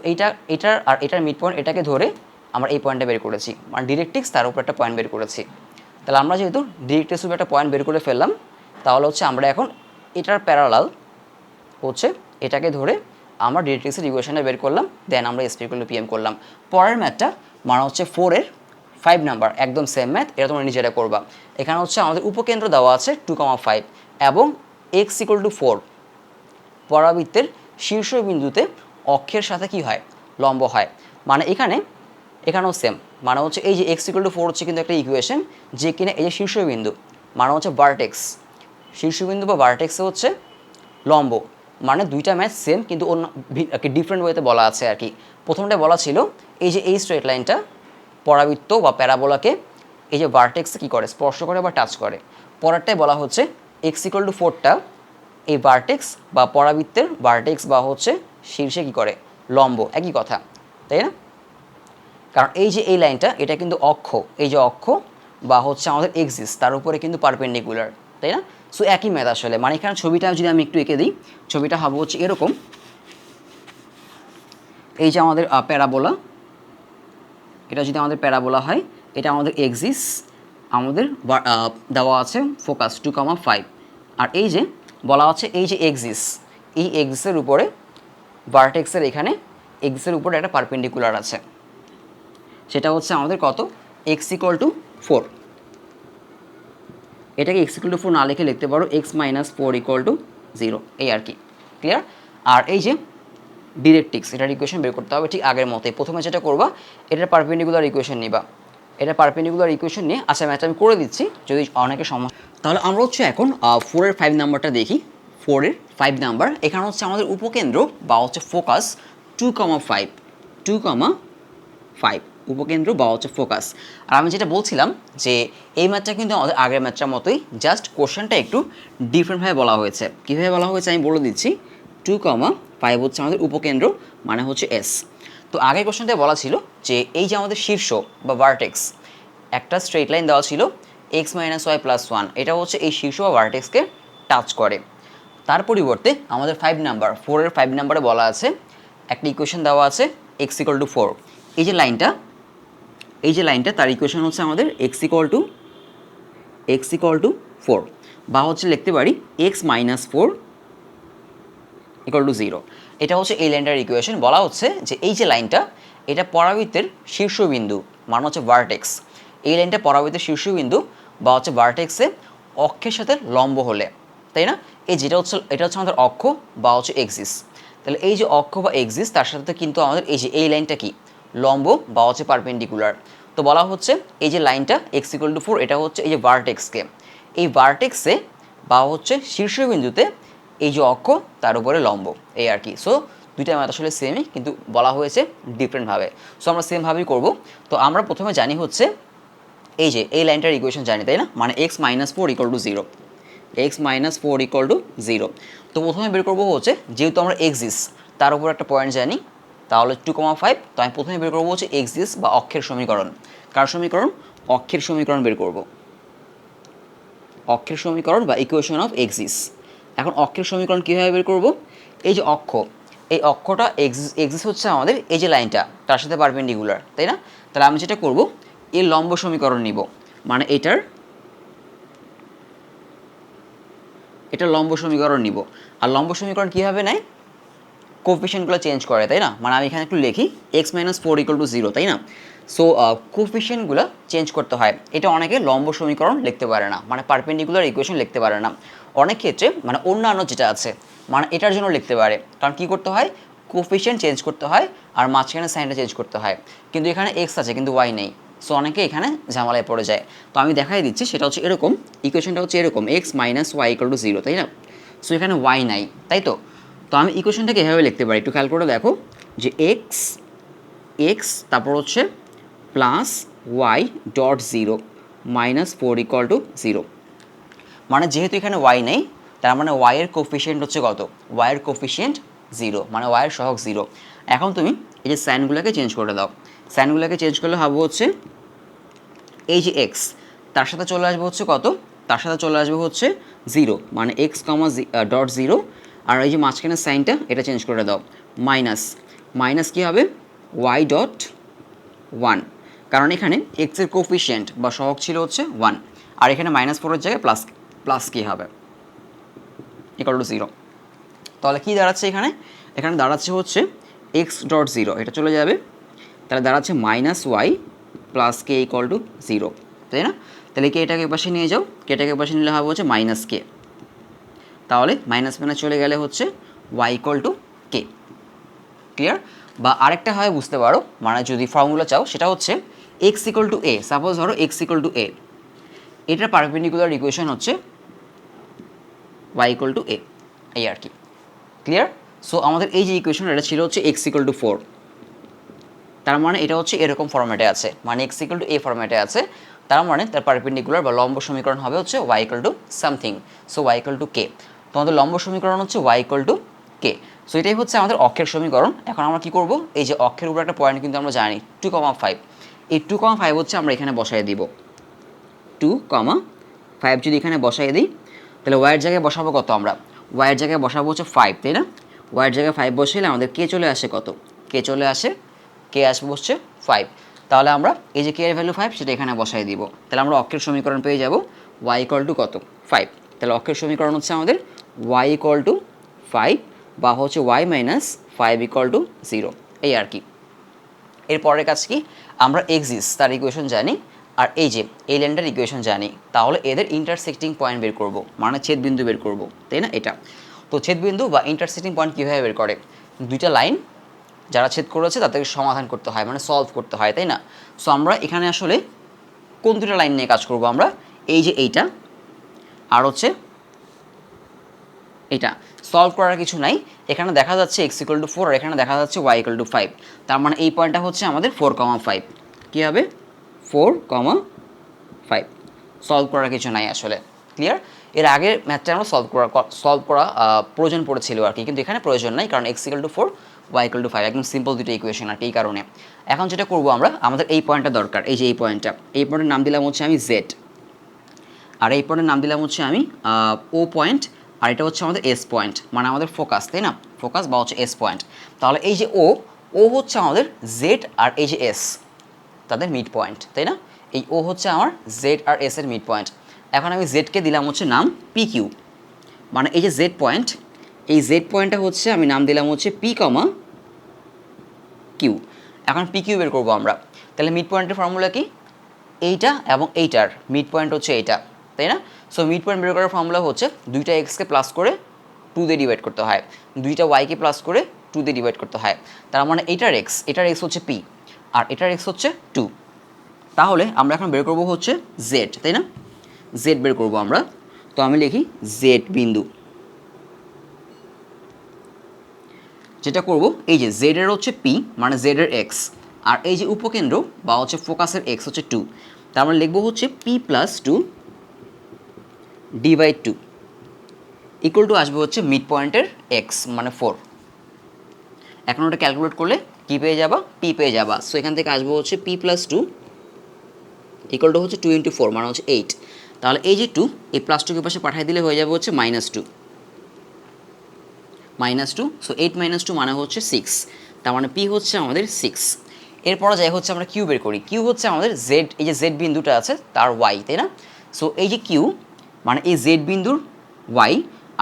এটার আর এটার মিড পয়েন্ট এটাকে ধরে আমরা এই পয়েন্টে বের করেছি, মানে ডিরেক্ট্রিক্স তার উপর একটা পয়েন্ট বের করেছি। তাহলে আমরা যেহেতু ডিরেক্ট্রিক্স উপরে একটা পয়েন্ট বের করে ফেললাম, তাহলে হচ্ছে আমরা এখন এটার প্যারালাল হচ্ছে এটাকে ধরে আমরা ডিরেক্ট্রিক্সের ইকুয়েশনটা বের করলাম, দেন আমরা এসপি ইকুয়াল টু পিএম করলাম। পরের ম্যাথটা মানে হচ্ছে 4-এর 5 নাম্বার, একদম সেম ম্যাথ, এটা তোমরা নিজেরা করবা। এখানে হচ্ছে আমাদের উপকেন্দ্র দেওয়া আছে 2,5 এবং এক্স ইকুয়াল টু 4 পরাবৃত্তের শীর্ষবিন্দুতে অক্ষের সাথে কি হয়, লম্ব হয়। মানে এখানেও সেম, মানে হচ্ছে এই যে এক্স ইকুয়াল টু 4 হচ্ছে কিন্তু একটা ইকুয়েশন যে কিনা এই যে শীর্ষবিন্দু মানে হচ্ছে ভার্টেক্স, শীর্ষবিন্দু বা ভার্টেক্সে হচ্ছে লম্ব। মানে দুইটা ম্যাথ সেম কিন্তু অন্য ডিফারেন্ট ওয়েতে বলা আছে আর কি। প্রথমটা বলা ছিল এই যে এই স্ট্রেট লাইনটা পরাবৃত্ত বা প্যারাবোলাকে এই যে ভার্টেক্সে কী করে, স্পর্শ করে বা টাচ করে। পরেরটায় বলা হচ্ছে এক্স ইকুয়াল টু 4টা এই ভার্টেক্স বা পরাবৃত্তের ভার্টেক্স বা হচ্ছে শীর্ষে কী করে, লম্ব, একই কথা, তাই না? কারণ এই যে এই লাইনটা এটা কিন্তু অক্ষ, এই যে অক্ষ বা হচ্ছে আমাদের এক্সিস তার উপরে কিন্তু পারপেন্ডিকুলার, তাই না? সো একই ম্যাথ আসলে। মানে এখানে ছবিটা যদি আমি একটু এঁকে দিই, ছবিটা হবে হচ্ছে এরকম। এই যে আমাদের প্যারাবোলা, এটা যদি আমাদের প্যারাবোলা হয়, এটা আমাদের এক্সিস, আমাদের দেওয়া আছে ফোকাস 2,5 আর এই যে বলা আছে এই যে এক্সিস, এই এক্সিসের উপরে ভার্টেক্সের এখানে এক্সিসের উপরে একটা পারপেন্ডিকুলার আছে, সেটা হচ্ছে আমাদের কত, এক্স ইকুয়াল টু 4। এটাকে এক্স ইকুয়াল টু 4 না লিখে লিখতে পারো এক্স মাইনাস 4 ইকুয়াল টু 0, এই আর কি, ক্লিয়ার। আর এই যে ডিরেক্ট্রিক্স, এটার ইকুয়েশন বের করতে হবে ঠিক আগের মতোই। প্রথমে যেটা করবা, এটার পারপেন্ডিকুলার ইকুয়েশন নিবা, এটা পারপেন্ডিকুলার ইকুয়েশন নিয়ে আচ্ছা ম্যাথটা আমি করে দিচ্ছি যদি অনেকের সমস্যা। তাহলে আমরা হচ্ছে এখন 4-এর 5 নাম্বারটা দেখি। 4-এর 5 নাম্বার, এখানে হচ্ছে আমাদের উপকেন্দ্র বা হচ্ছে ফোকাস 2,5 উপকেন্দ্র বা হচ্ছে ফোকাস। আর আমি যেটা বলছিলাম যে এই ম্যাথটা কিন্তু আমাদের আগের ম্যাথটার মতোই, জাস্ট কোশ্চেনটা একটু ডিফারেন্টভাবে বলা হয়েছে। কীভাবে বলা হয়েছে আমি বলে দিচ্ছি। 2,5 হচ্ছে আমাদের উপকেন্দ্র মানে হচ্ছে এস। তো আগের কোশ্চেনটায় বলা ছিল যে এই যে আমাদের শীর্ষ বা ভার্টেক্স, একটা স্ট্রেট লাইন দেওয়া ছিল এক্স মাইনাস ওয়াই প্লাস 1, এটা হচ্ছে এই শীর্ষ বা ভার্টেক্সকে টাচ করে। তার পরিবর্তে আমাদের 5 নাম্বার 4-এর 5 নাম্বারে বলা আছে একটা ইকুয়েশন দেওয়া আছে এক্স ইকুয়াল টু 4। এই যে লাইনটা তার ইকুয়েশন হচ্ছে আমাদের এক্স ইকুয়াল টু 4 বা হচ্ছে লিখতে পারি এক্স মাইনাস 4 ইকুয়াল টু 0। এটা হচ্ছে এই লাইনটার ইকুয়েশন। বলা হচ্ছে যে এই যে লাইনটা এটা পরাবৃত্তের শীর্ষবিন্দু মানে হচ্ছে ভার্টেক্স, এই লাইনটা পরাবৃত্তের শীর্ষবিন্দু বা হচ্ছে ভার্টেক্সে অক্ষের সাথে লম্ব হলে, তাই না? এটা হচ্ছে আমাদের অক্ষ বা হচ্ছে এক্সিস। তাহলে এই যে অক্ষ বা এক্সিস তার সাথে কিন্তু আমাদের এই যে এই লাইনটা কি, লম্ব বা হচ্ছে পারপেন্ডিকুলার। তো বলা হচ্ছে এই যে লাইনটা এক্স ইকুয়াল টু 4, এটা হচ্ছে এই যে ভার্টেক্সকে, এই ভার্টেক্সে বা হচ্ছে শীর্ষবিন্দুতে এই যে অক্ষ তার উপরে লম্ব, এই আর কি। সো দুইটা ম্যাথ আসলে সেমই কিন্তু বলা হয়েছে ডিফারেন্টভাবে। সো আমরা সেমভাবেই করব। তো আমরা প্রথমে জানি হচ্ছে এই যে এই লাইনটার ইকুয়েশন জানি, তাই না? মানে x minus 4 equal to 0, x minus 4 equal to 0। তো প্রথমে বের করবো হচ্ছে যেহেতু আমরা এক্সিস তার উপর একটা পয়েন্ট জানি, তাহলে 2,5। তো আমি প্রথমে বের করবো হচ্ছে এক্সিস বা অক্ষের সমীকরণ। কার সমীকরণ? অক্ষের সমীকরণ বের করব, অক্ষের সমীকরণ বা ইকুয়েশন অফ এক্সিস। এখন অক্ষের সমীকরণ কীভাবে বের করব? এই যে অক্ষ, এই অক্ষটা এক্সিস হচ্ছে আমাদের এই যে লাইনটা তার সাথে পারপেন্ডিকুলার, তাই না? তাহলে আমি যেটা করব এর লম্ব সমীকরণ নিব, মানে এটার লম্ব সমীকরণ নিব। আর লম্ব সমীকরণ কীভাবে নেয়? কোএফিশিয়েন্টগুলো চেঞ্জ করে, তাই না? মানে আমি এখানে একটু লিখি এক্স মাইনাস 4 ইকুয়াল টু 0, তাই না? সো কোফিশিয়েন্টগুলো চেঞ্জ করতে হয়। এটা অনেকে লম্ব সমীকরণ লিখতে পারে না, মানে পারপেন্ডিকুলার ইকুয়েশন লিখতে পারে না। অনেক ক্ষেত্রে মানে অন্যান্য যেটা আছে মানে এটার জন্য লিখতে পারে, কারণ কী করতে হয়, কোফিশিয়েন্ট চেঞ্জ করতে হয় আর মাঝখানে সাইনটা চেঞ্জ করতে হয়। কিন্তু এখানে এক্স আছে কিন্তু ওয়াই নেই, সো অনেকে এখানে ঝামেলায় পড়ে যায়। তো আমি দেখাই দিচ্ছি, সেটা হচ্ছে এরকম, ইকুয়েশনটা হচ্ছে এরকম x minus y equal to 0, তাই না? সো এখানে ওয়াই নাই, তাই তো? তো আমি ইকুয়েশনটাকে এভাবে লিখতে পারি, একটু খেয়াল করে দেখো যে এক্স এক্স তারপর হচ্ছে plus y dot 0 minus 4 equal to 0। মানে যেহেতু এখানে ওয়াই নেই, তার মানে ওয়াইয়ের কোফিশিয়েন্ট হচ্ছে কত, ওয়াইয়ের কোফিশিয়েন্ট 0, মানে ওয়াইয়ের সহগ 0। এখন তুমি এই যে সাইনগুলোকে চেঞ্জ করে দাও, সাইনগুলোকে চেঞ্জ করলে হবে হচ্ছে এই যে এক্স, তার সাথে চলে আসবে হচ্ছে কত, তার সাথে চলে আসবে হচ্ছে 0, মানে এক্স কমা ডট 0, আর এই যে মাঝখানের সাইনটা এটা চেঞ্জ করে দাও, মাইনাস মাইনাস কী হবে, ওয়াই ডট 1, কারণ এখানে এক্সের কোফিশিয়েন্ট বা সহগ ছিল হচ্ছে 1, আর এখানে -4-এর জায়গায় প্লাস প্লাস কী হবে, ইকুয়াল টু 0। তাহলে কী দাঁড়াচ্ছে এখানে, এখানে দাঁড়াচ্ছে হচ্ছে এক্স ডট 0, এটা চলে যাবে, তাহলে দাঁড়াচ্ছে minus y plus k equal to 0, তাই না? তাহলে কে এটাকে পাশে নিয়ে যাও, কেটাকে পাশে নিলে হবে হচ্ছে মাইনাস কে, তাহলে মাইনাস মাইনাস চলে গেলে হচ্ছে y equal to k. Clear? বা আরেকটা হয় বুঝতে পারো, মানে যদি ফর্মুলা চাও সেটা হচ্ছে এক্স ইকুয়াল টু এ, সাপোজ ধরো এক্স ইকুয়াল টু এ, এটার পারপেন্ডিকুলার ইকুয়েশন হচ্ছে ওয়াই ইকুয়াল টু এ, এই আর কি। ক্লিয়ার? সো আমাদের এই যে ইকুয়েশন এটা ছিল হচ্ছে এক্স ইকুয়াল টু 4, তার মানে এটা হচ্ছে এরকম ফরম্যাটে আছে, মানে এক্স ইকুয়াল টু এ ফরম্যাটে আছে, তার মানে তার পারপেন্ডিকুলার বা লম্ব সমীকরণ হবে হচ্ছে y equal to something, so y equal to k. তোমাদের লম্ব সমীকরণ হচ্ছে y equal to k. So এটাই হচ্ছে আমাদের অক্ষের সমীকরণ। এখন আমরা কী করব, এই যে অক্ষের উপর একটা পয়েন্ট কিন্তু আমরা জানি 2,5, এই 2,5 হচ্ছে আমরা এখানে বসাই দিব, 2,5 যদি এখানে বসাই দিই, তাহলে ওয়াইয়ের জায়গায় বসাবো কত, আমরা ওয়াইয়ের জায়গায় বসাবো হচ্ছে 5, তাই না? ওয়াইয়ের জায়গায় 5 বসাইলে আমাদের কে চলে আসে কত, কে চলে আসে, কে আসবে হচ্ছে 5। তাহলে আমরা এই যে কে এর ভ্যালু 5 সেটা এখানে বসাই দিব, তাহলে আমরা অক্ষের সমীকরণ পেয়ে যাব ওয়াই ইকুয়াল টু কত, 5। তাহলে অক্ষের সমীকরণ হচ্ছে আমাদের ওয়াই ইকুয়াল টু 5 বা হচ্ছে ওয়াই মাইনাস 5 ইকুয়াল টু 0, এই আর কি। এর পরের কাজ কি, আমরা এক্সিস তার ইকুয়েশন জানি, আর এই যে এই ল্যান্ডার ইকুয়েশন জানি, তাহলে এদের ইন্টারসেক্টিং পয়েন্ট বের করব, মানে ছেদবিন্দু বের করব, তাই না? এটা তো ছেদবিন্দু বা ইন্টারসেক্টিং পয়েন্ট কীভাবে বের করে, দুইটা লাইন যারা ছেদ করেছে তাদেরকে সমাধান করতে হয়, মানে সলভ করতে হয়, তাই না? সো আমরা এখানে আসলে কোন দুটো লাইন নিয়ে কাজ করব, আমরা এই যে এইটা আর হচ্ছে এটা সলভ করার কিছু নাই, এখানে দেখা যাচ্ছে এক্স ইকুয়াল টু 4 আর এখানে দেখা যাচ্ছে ওয়াই ইকুয়াল টু 5, তার মানে এই পয়েন্টটা হচ্ছে আমাদের 4,5, কী হবে 4,5, সলভ করার কিছু নাই আসলে। ক্লিয়ার? এর আগের ম্যাথটা আমরা সলভ করা প্রয়োজন পড়েছিল আর কি, কিন্তু এখানে প্রয়োজন নাই, কারণ x equal to 4 y equal to 5 একদম সিম্পল দুটো ইকুয়েশন আর কি, এই কারণে। এখন যেটা করবো আমরা, আমাদের এই পয়েন্টটা দরকার, এই যে এই পয়েন্টটা, এই পয়েন্টের নাম দিলাম হচ্ছে আমি জেড, আর এই পয়েন্টের নাম দিলাম হচ্ছে আমি ও পয়েন্ট, আর এটা হচ্ছে আমাদের এস পয়েন্ট, মানে আমাদের ফোকাস, তাই না? ফোকাস বা হচ্ছে এস পয়েন্ট। তাহলে এই যে ও হচ্ছে আমাদের জেড আর এই যে এস তাদের মিড পয়েন্ট, তাই না? এই ও হচ্ছে আমার জেড আর এস এর মিড পয়েন্ট। এখন আমি জেডকে দিলাম হচ্ছে নাম পি কিউ, মানে এই যে জেড পয়েন্ট, এই জেড পয়েন্টটা হচ্ছে আমি নাম দিলাম হচ্ছে পি কমা কিউ। এখন পি কিউ বের করবো আমরা, তাহলে মিড পয়েন্টের ফর্মুলা কি, এইটা এবং এইটার মিড পয়েন্ট হচ্ছে এইটা, তাই না? সো মিড পয়েন্ট বের করার ফর্মুলা হচ্ছে দুইটা এক্সকে প্লাস করে 2 দিয়ে ডিভাইড করতে হয়, দুইটা ওয়াইকে প্লাস করে 2 দিয়ে ডিভাইড করতে হয়, তার মানে এটার এক্স হচ্ছে পি আর এটার এক্স হচ্ছে 2। তাহলে আমরা এখন বের করবো হচ্ছে জেড, তাই না? জেড বের করবো আমরা, তো আমি লিখি জেড বিন্দু, যেটা করব এই যে জেড এর হচ্ছে পি মানে জেড এর এক্স, আর এই যে উপকেন্দ্র বা হচ্ছে ফোকাসের এক্স হচ্ছে 2, তার মানে লিখবো হচ্ছে P plus 2 divide 2 equal to আসবে হচ্ছে মিড পয়েন্টের এক্স মানে 4। এখন ওটা ক্যালকুলেট করলে কী পেয়ে যাবা, পি পেয়ে যাবা। সো এখান থেকে আসবো হচ্ছে পি প্লাস 2 ইকুয়াল টু হচ্ছে 2 × 4 মানে হচ্ছে 8। তাহলে এই যে 2 এই প্লাস 2 কে পাশে পাঠিয়ে দিলে হয়ে যাবে হচ্ছে -2, সো 8 - 2 মানে হচ্ছে 6, তার মানে পি হচ্ছে আমাদের 6। এরপর যাই হচ্ছে আমরা কিউ বের করি, কিউ হচ্ছে আমাদের জেড, এই যে জেড বিন্দুটা আছে তার ওয়াই, তাই না? সো এই যে কিউ মানে এই জেড বিন্দুর ওয়াই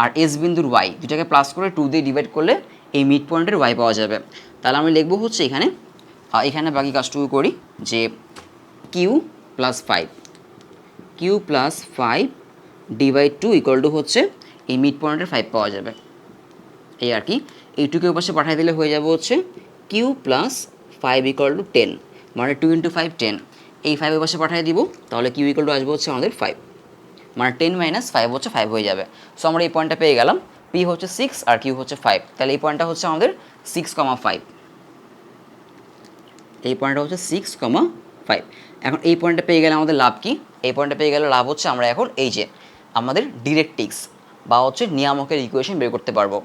আর এস বিন্দুর ওয়াই দুটাকে প্লাস করে 2 দিয়ে ডিভাইড করলে এই মিড পয়েন্টের ওয়াই পাওয়া যাবে। তাহলে আমি লিখবো হচ্ছে এখানে বাকি কাজটুকু করি, যে q plus five, q plus five divide two equal to হচ্ছে এই মিড পয়েন্টের 5 পাওয়া যাবে। এই আর কি, এইটুকু পাশে পাঠিয়ে দিলে হয়ে যাবে হচ্ছে q plus five equal to 10, মানে 2 × 5 10। এই 5 পাশে পাঠিয়ে দিব, তাহলে কিউ ইকুয়াল টু আসবে হচ্ছে আমাদের 5, মানে 10 - 5 হচ্ছে 5 হয়ে যাবে। সো আমরা এই পয়েন্টটা পেয়ে গেলাম, পি হচ্ছে 6 আর কিউ হচ্ছে 5, তাহলে এই পয়েন্টটা হচ্ছে আমাদের 6,5। এই পয়েন্টটা হচ্ছে 6,5। এখন এই পয়েন্টটা পেয়ে গেলে আমাদের লাভ কি? এই পয়েন্টটা পেয়ে গেলে লাভ হচ্ছে আমরা এখন এই যে আমাদের ডিরেক্ট্রিক্স বা হচ্ছে নিয়ামকের ইকুয়েশন বের করতে পারবো।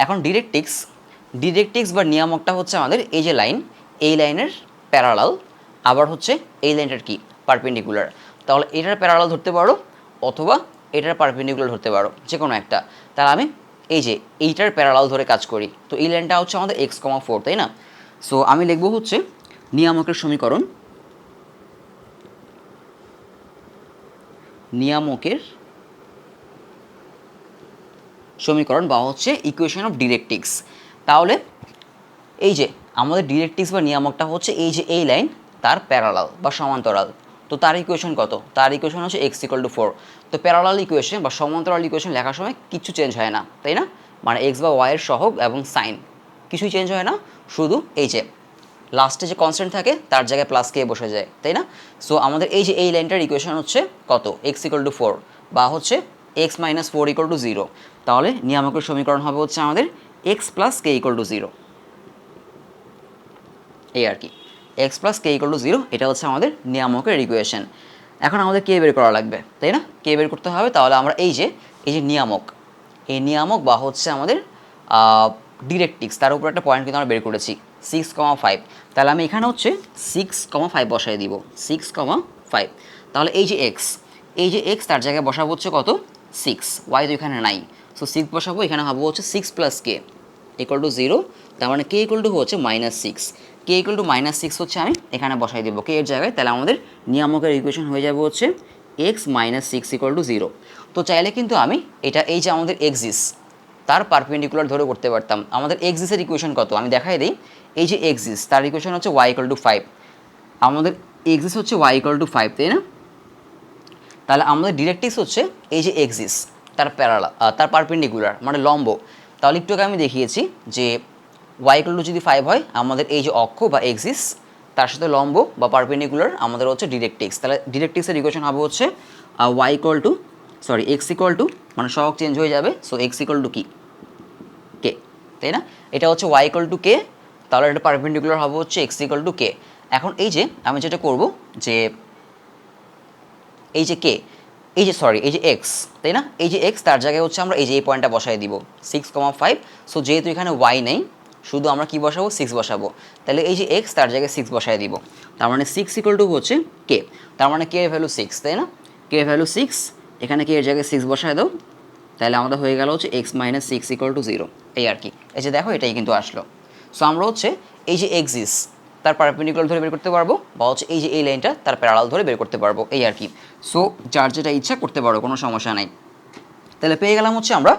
এখন ডিরেক্ট্রিক্স বা নিয়ামকটা হচ্ছে আমাদের এই যে লাইন, এই লাইনের প্যারালাল, আবার হচ্ছে এই লাইনটার কি পারপেন্ডিকুলার। তাহলে এটার প্যারালাল ধরতে পারো অথবা এটার পারপেন্ডিকুলার ধরতে পারো, যে কোনো একটা। তাহলে আমি এই যে এইটার প্যারালাল ধরে কাজ করি, তো এই লাইনটা হচ্ছে আমাদের x,4, তাই না? সো আমি লিখবো হচ্ছে নিয়ামকের সমীকরণ, নিয়ামকের সমীকরণ বা হচ্ছে ইকুয়েশন অফ ডিরেক্ট্রিক্স। তাহলে এই যে আমাদের ডিরেক্ট্রিক্স বা নিয়ামকটা হচ্ছে এই যে এই লাইন তার প্যারালাল বা সমান্তরাল। তো তার ইকুয়েশন কত? তার ইকুয়েশন হচ্ছে x = 4। তো প্যারালাল ইকুয়েশন বা সমান্তরাল ইকুয়েশন লেখার সময় কিছু চেঞ্জ হয় না, তাই না? মানে x বা y এর সহগ এবং সাইন কিছুই চেঞ্জ হয় না, শুধু এই যে লাস্টে যে কনস্ট্যান্ট থাকে তার জায়গায় প্লাস কে বসে যায়, তাই না? সো আমাদের এই যে এই লাইনটার ইকুয়েশন হচ্ছে কত? x = 4 বা হচ্ছে x - 4 = 0। তাহলে নিয়ামকের সমীকরণ হবে হচ্ছে আমাদের x + k = 0। এই আর কি, x + k = 0, এটা হচ্ছে আমাদের নিয়ামকের ইকুয়েশন। এখন আমাদের কে বের করা লাগবে, তাই না? কে বের করতে হবে। তাহলে আমরা এই যে নিয়ামক, এই নিয়ামক বা হচ্ছে আমাদের ডিরেক্ট্রিক্স, তার উপর একটা পয়েন্ট কিন্তু আমরা বের করেছি 6,5। তাহলে আমি এখানে হচ্ছে 6,5 বসাই দিব, 6,5। তাহলে এই যে x তার জায়গায় বসাবো হচ্ছে কত? 6, y তো এখানে নাই, সো 6 বসাবো, এখানে হবে হচ্ছে 6 + k = 0। তার মানে k = হচ্ছে -6, k = -6 হচ্ছে আমি এখানে বসাই দেবো k এর জায়গায়। তাহলে আমাদের নিয়ামকের ইকুয়েশন হয়ে যাবে হচ্ছে x - 6 = 0। তো চাইলে কিন্তু আমি এটা এই যে আমাদের এক্সিস তার পারপেন্ডিকুলার ধরে করতে পারতাম। আমাদের এক্সিসের ইকুয়েশন কত আমি দেখাই দিই। এই যে এক্সিস তার ইকুয়েশন হচ্ছে y = 5, আমাদের এক্সিস হচ্ছে y = 5, তাই না? তাহলে আমাদের ডিরেক্ট্রিক্স হচ্ছে এই যে এক্সিস তার প্যারালাল, তার পারপেন্ডিকুলার মানে লম্ব। তাহলে একটু আগে আমি দেখিয়েছি যে y = যদি 5 হয়, আমাদের এই যে অক্ষ বা এক্সিস তার সাথে লম্ব বা পারপেন্ডিকুলার আমাদের হচ্ছে ডিরেক্ট্রিক্স। তাহলে ডিরেক্ট্রিক্সের ইকুয়েশন হবে হচ্ছে x = মানে সহগ চেঞ্জ হয়ে যাবে, সো x = কি k, তাই না? এটা হচ্ছে y = k, তাহলে এটা পারপেন্ডিকুলার হবে হচ্ছে x = k। এখন এই যে আমি যেটা করব যে এই যে k, এই যে x, তাই না? এই যে x তার জায়গায় হচ্ছে আমরা এই যে এই পয়েন্টটা বসাই দিব 6,5। সো যেহেতু এখানে y নেই, শুধু আমরা কি বসাবো? 6 বসাবো। তাহলে এই যে x তার জায়গায় 6 বসাই দিব, তার মানে 6 = হচ্ছে k। তার মানে k এর ভ্যালু 6, তাই না? k এর ভ্যালু 6, এখানে k এর জায়গায় 6 বসাই দাও, তাহলে আমাদের হয়ে গেল হচ্ছে x - 6 = 0। এই আর কি, এই যে দেখো এটাই কিন্তু আসলো। সো আমরা হচ্ছে এই যে এক্সিস তার পারপেন্ডিকুলার ধরে বের করতে পারবো, বা হচ্ছে এই যে এই লাইনটা তার প্যারালাল ধরে বের করতে পারবো, এই আর কি। সো যার যেটা ইচ্ছা করতে পারো, কোনো সমস্যা নাই। তাহলে পেয়ে গেলাম হচ্ছে আমরা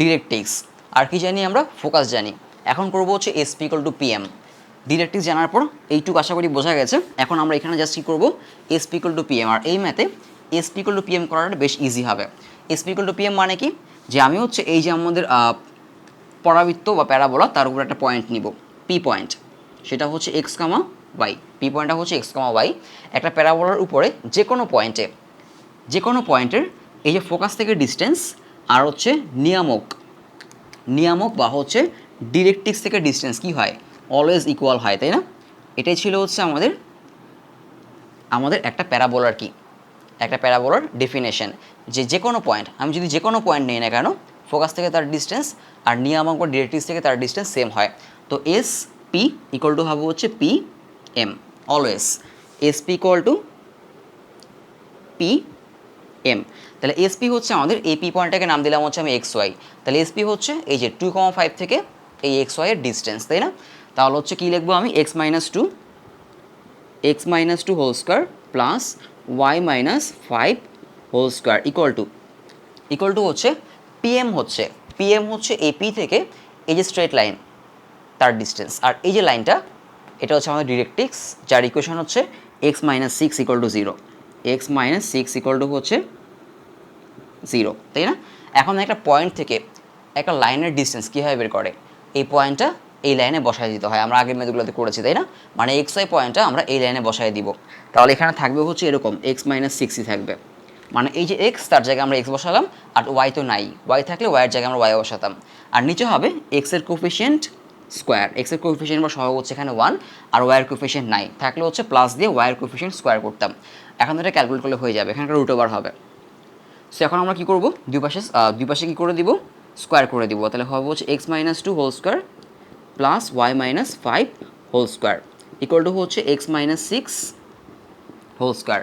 ডিরেক্ট্রিক্স, আর কি জানি আমরা? ফোকাস জানি। এখন করবো হচ্ছে SP = PM। ডিরেক্ট্রিক্স জানার পর এইটুকু আশা করি বোঝা গেছে। এখন আমরা এখানে জাস্ট কী করবো? SP = PM। আর এই ম্যাথে SP = PM করাটা বেশ ইজি হবে। SP = PM মানে কি? যে আমি হচ্ছে এই যে আমাদের পরাবৃত্ত বা প্যারাবোলা তার উপর একটা পয়েন্ট নিব, P পয়েন্ট, সেটা হচ্ছে x, y। P পয়েন্টটা হচ্ছে x, y। একটা প্যারাবোলার উপরে যে কোনো পয়েন্টের এই যে ফোকাস থেকে ডিস্টেন্স আর হচ্ছে নিয়ামক বা হচ্ছে ডিরেক্ট্রিক্স থেকে ডিস্টেন্স কি হয়? অলওয়েজ ইকুয়াল হয়, তাই না? এটাই ছিল হচ্ছে আমাদের একটা প্যারাবোলার ডেফিনেশন, যে কোনো পয়েন্ট, আমি যদি যে কোনো পয়েন্ট নিই না কেন, ফোকাস থেকে তার ডিস্টেন্স আর নিয়ামক বা ডিরেক্ট্রিক্স থেকে তার ডিস্টেন্স সেম হয়। তো SP = হবে হচ্ছে PM, অলওয়েজ SP = PM। তাহলে SP হচ্ছে আমাদের এই P পয়েন্টটাকে নাম দিলাম হচ্ছে আমি XY। তাহলে SP হচ্ছে এই যে 2,5 থেকে এই XY এর ডিস্টেন্স, তাই না? তাহলে হচ্ছে কী লিখবো আমি? x - 2 whole square plus y - 5 whole square equal to হচ্ছে PM হচ্ছে এই P থেকে এই যে স্ট্রেট লাইন তার ডিস্টেন্স, আর এই যে লাইনটা এটা হচ্ছে আমাদের ডিরেক্ট্রিক্স, যার ইকুয়েশন হচ্ছে x minus six equal to zero, x minus six equal to হচ্ছে জিরো, তাই না? এখন একটা পয়েন্ট থেকে একটা লাইনের ডিস্টেন্স কীভাবে বের করে, এই পয়েন্টটা এই লাইনে বসায় দিতে হয়, আমরা আগের মেথডগুলোতে করেছি, তাই না? মানে এক্স ওয়াই পয়েন্টটা আমরা এই লাইনে বসায় দিব, তাহলে এখানে থাকবে হচ্ছে এরকম এক্স মাইনাস সিক্সই থাকবে, মানে এই যে এক্স তার জায়গায় আমরা এক্স বসালাম, আর ওয়াই তো নাই, ওয়াই থাকলে ওয়াইয়ের জায়গায় আমরা ওয়াই বসাতাম, আর নিচে হবে এক্সের কোফিশিয়েন্ট স্কোয়ার, এক্সের কোফিশিয়েন্ট বা সহগ হচ্ছে এখানে ওয়ান, আর ওয়াইয়ের কোফিশিয়েন্ট নাই, থাকলে হচ্ছে প্লাস দিয়ে ওয়াইয়ের কোফিশিয়েন্ট স্কোয়ার করতাম। এখন এটা ক্যালকুলেট করলে হয়ে যাবে, এখানকার রুট ওভার হবে। সো এখন আমরা কী করবো, দুই পাশে কী করে দিব, স্কোয়ার করে দিব, তাহলে হবে হচ্ছে x minus two whole square plus y minus five whole square equal to হচ্ছে x minus six whole square.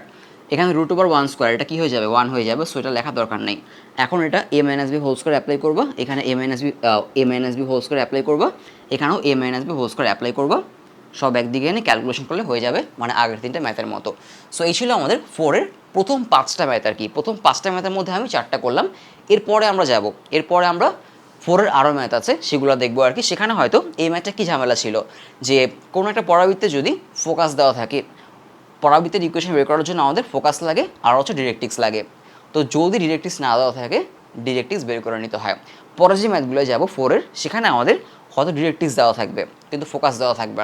এখানে রুট ওভার ওয়ান স্কোয়ার, এটা কী হয়ে যাবে, ওয়ান হয়ে যাবে, সো এটা লেখার দরকার নেই। এখন এটা a minus b whole square apply করবা, এখানে a minus b whole square apply করবা, এখানেও a minus b whole square apply করবা, সব একদিকে এনে ক্যালকুলেশন করলে হয়ে যাবে, মানে আগের তিনটা ম্যাথের মতো। সো এই ছিল আমাদের ফোরের প্রথম পাঁচটা ম্যাথ আর কি। প্রথম পাঁচটা ম্যাথের মধ্যে আমি চারটা করলাম, এরপরে আমরা ফোরের আরও ম্যাথ আছে, সেগুলো দেখবো আর কি। সেখানে হয়তো এই ম্যাথটা কী ঝামেলা ছিল, যে কোনো একটা পরাবৃত্তে যদি ফোকাস দেওয়া থাকে, পরাবৃত্তের ইকুয়েশন বের করার জন্য আমাদের ফোকাস লাগে আর হচ্ছে ডিরেক্ট্রিক্স লাগে, তো যদি ডিরেক্ট্রিক্স না দেওয়া থাকে ডিরেক্ট্রিক্স বের করে নিতে হয়। পরে যে ম্যাথগুলো যাবো ফোরের, সেখানে আমাদের হয়তো ডিরেক্ট্রিক্স দেওয়া থাকবে কিন্তু ফোকাস দেওয়া থাকবে না।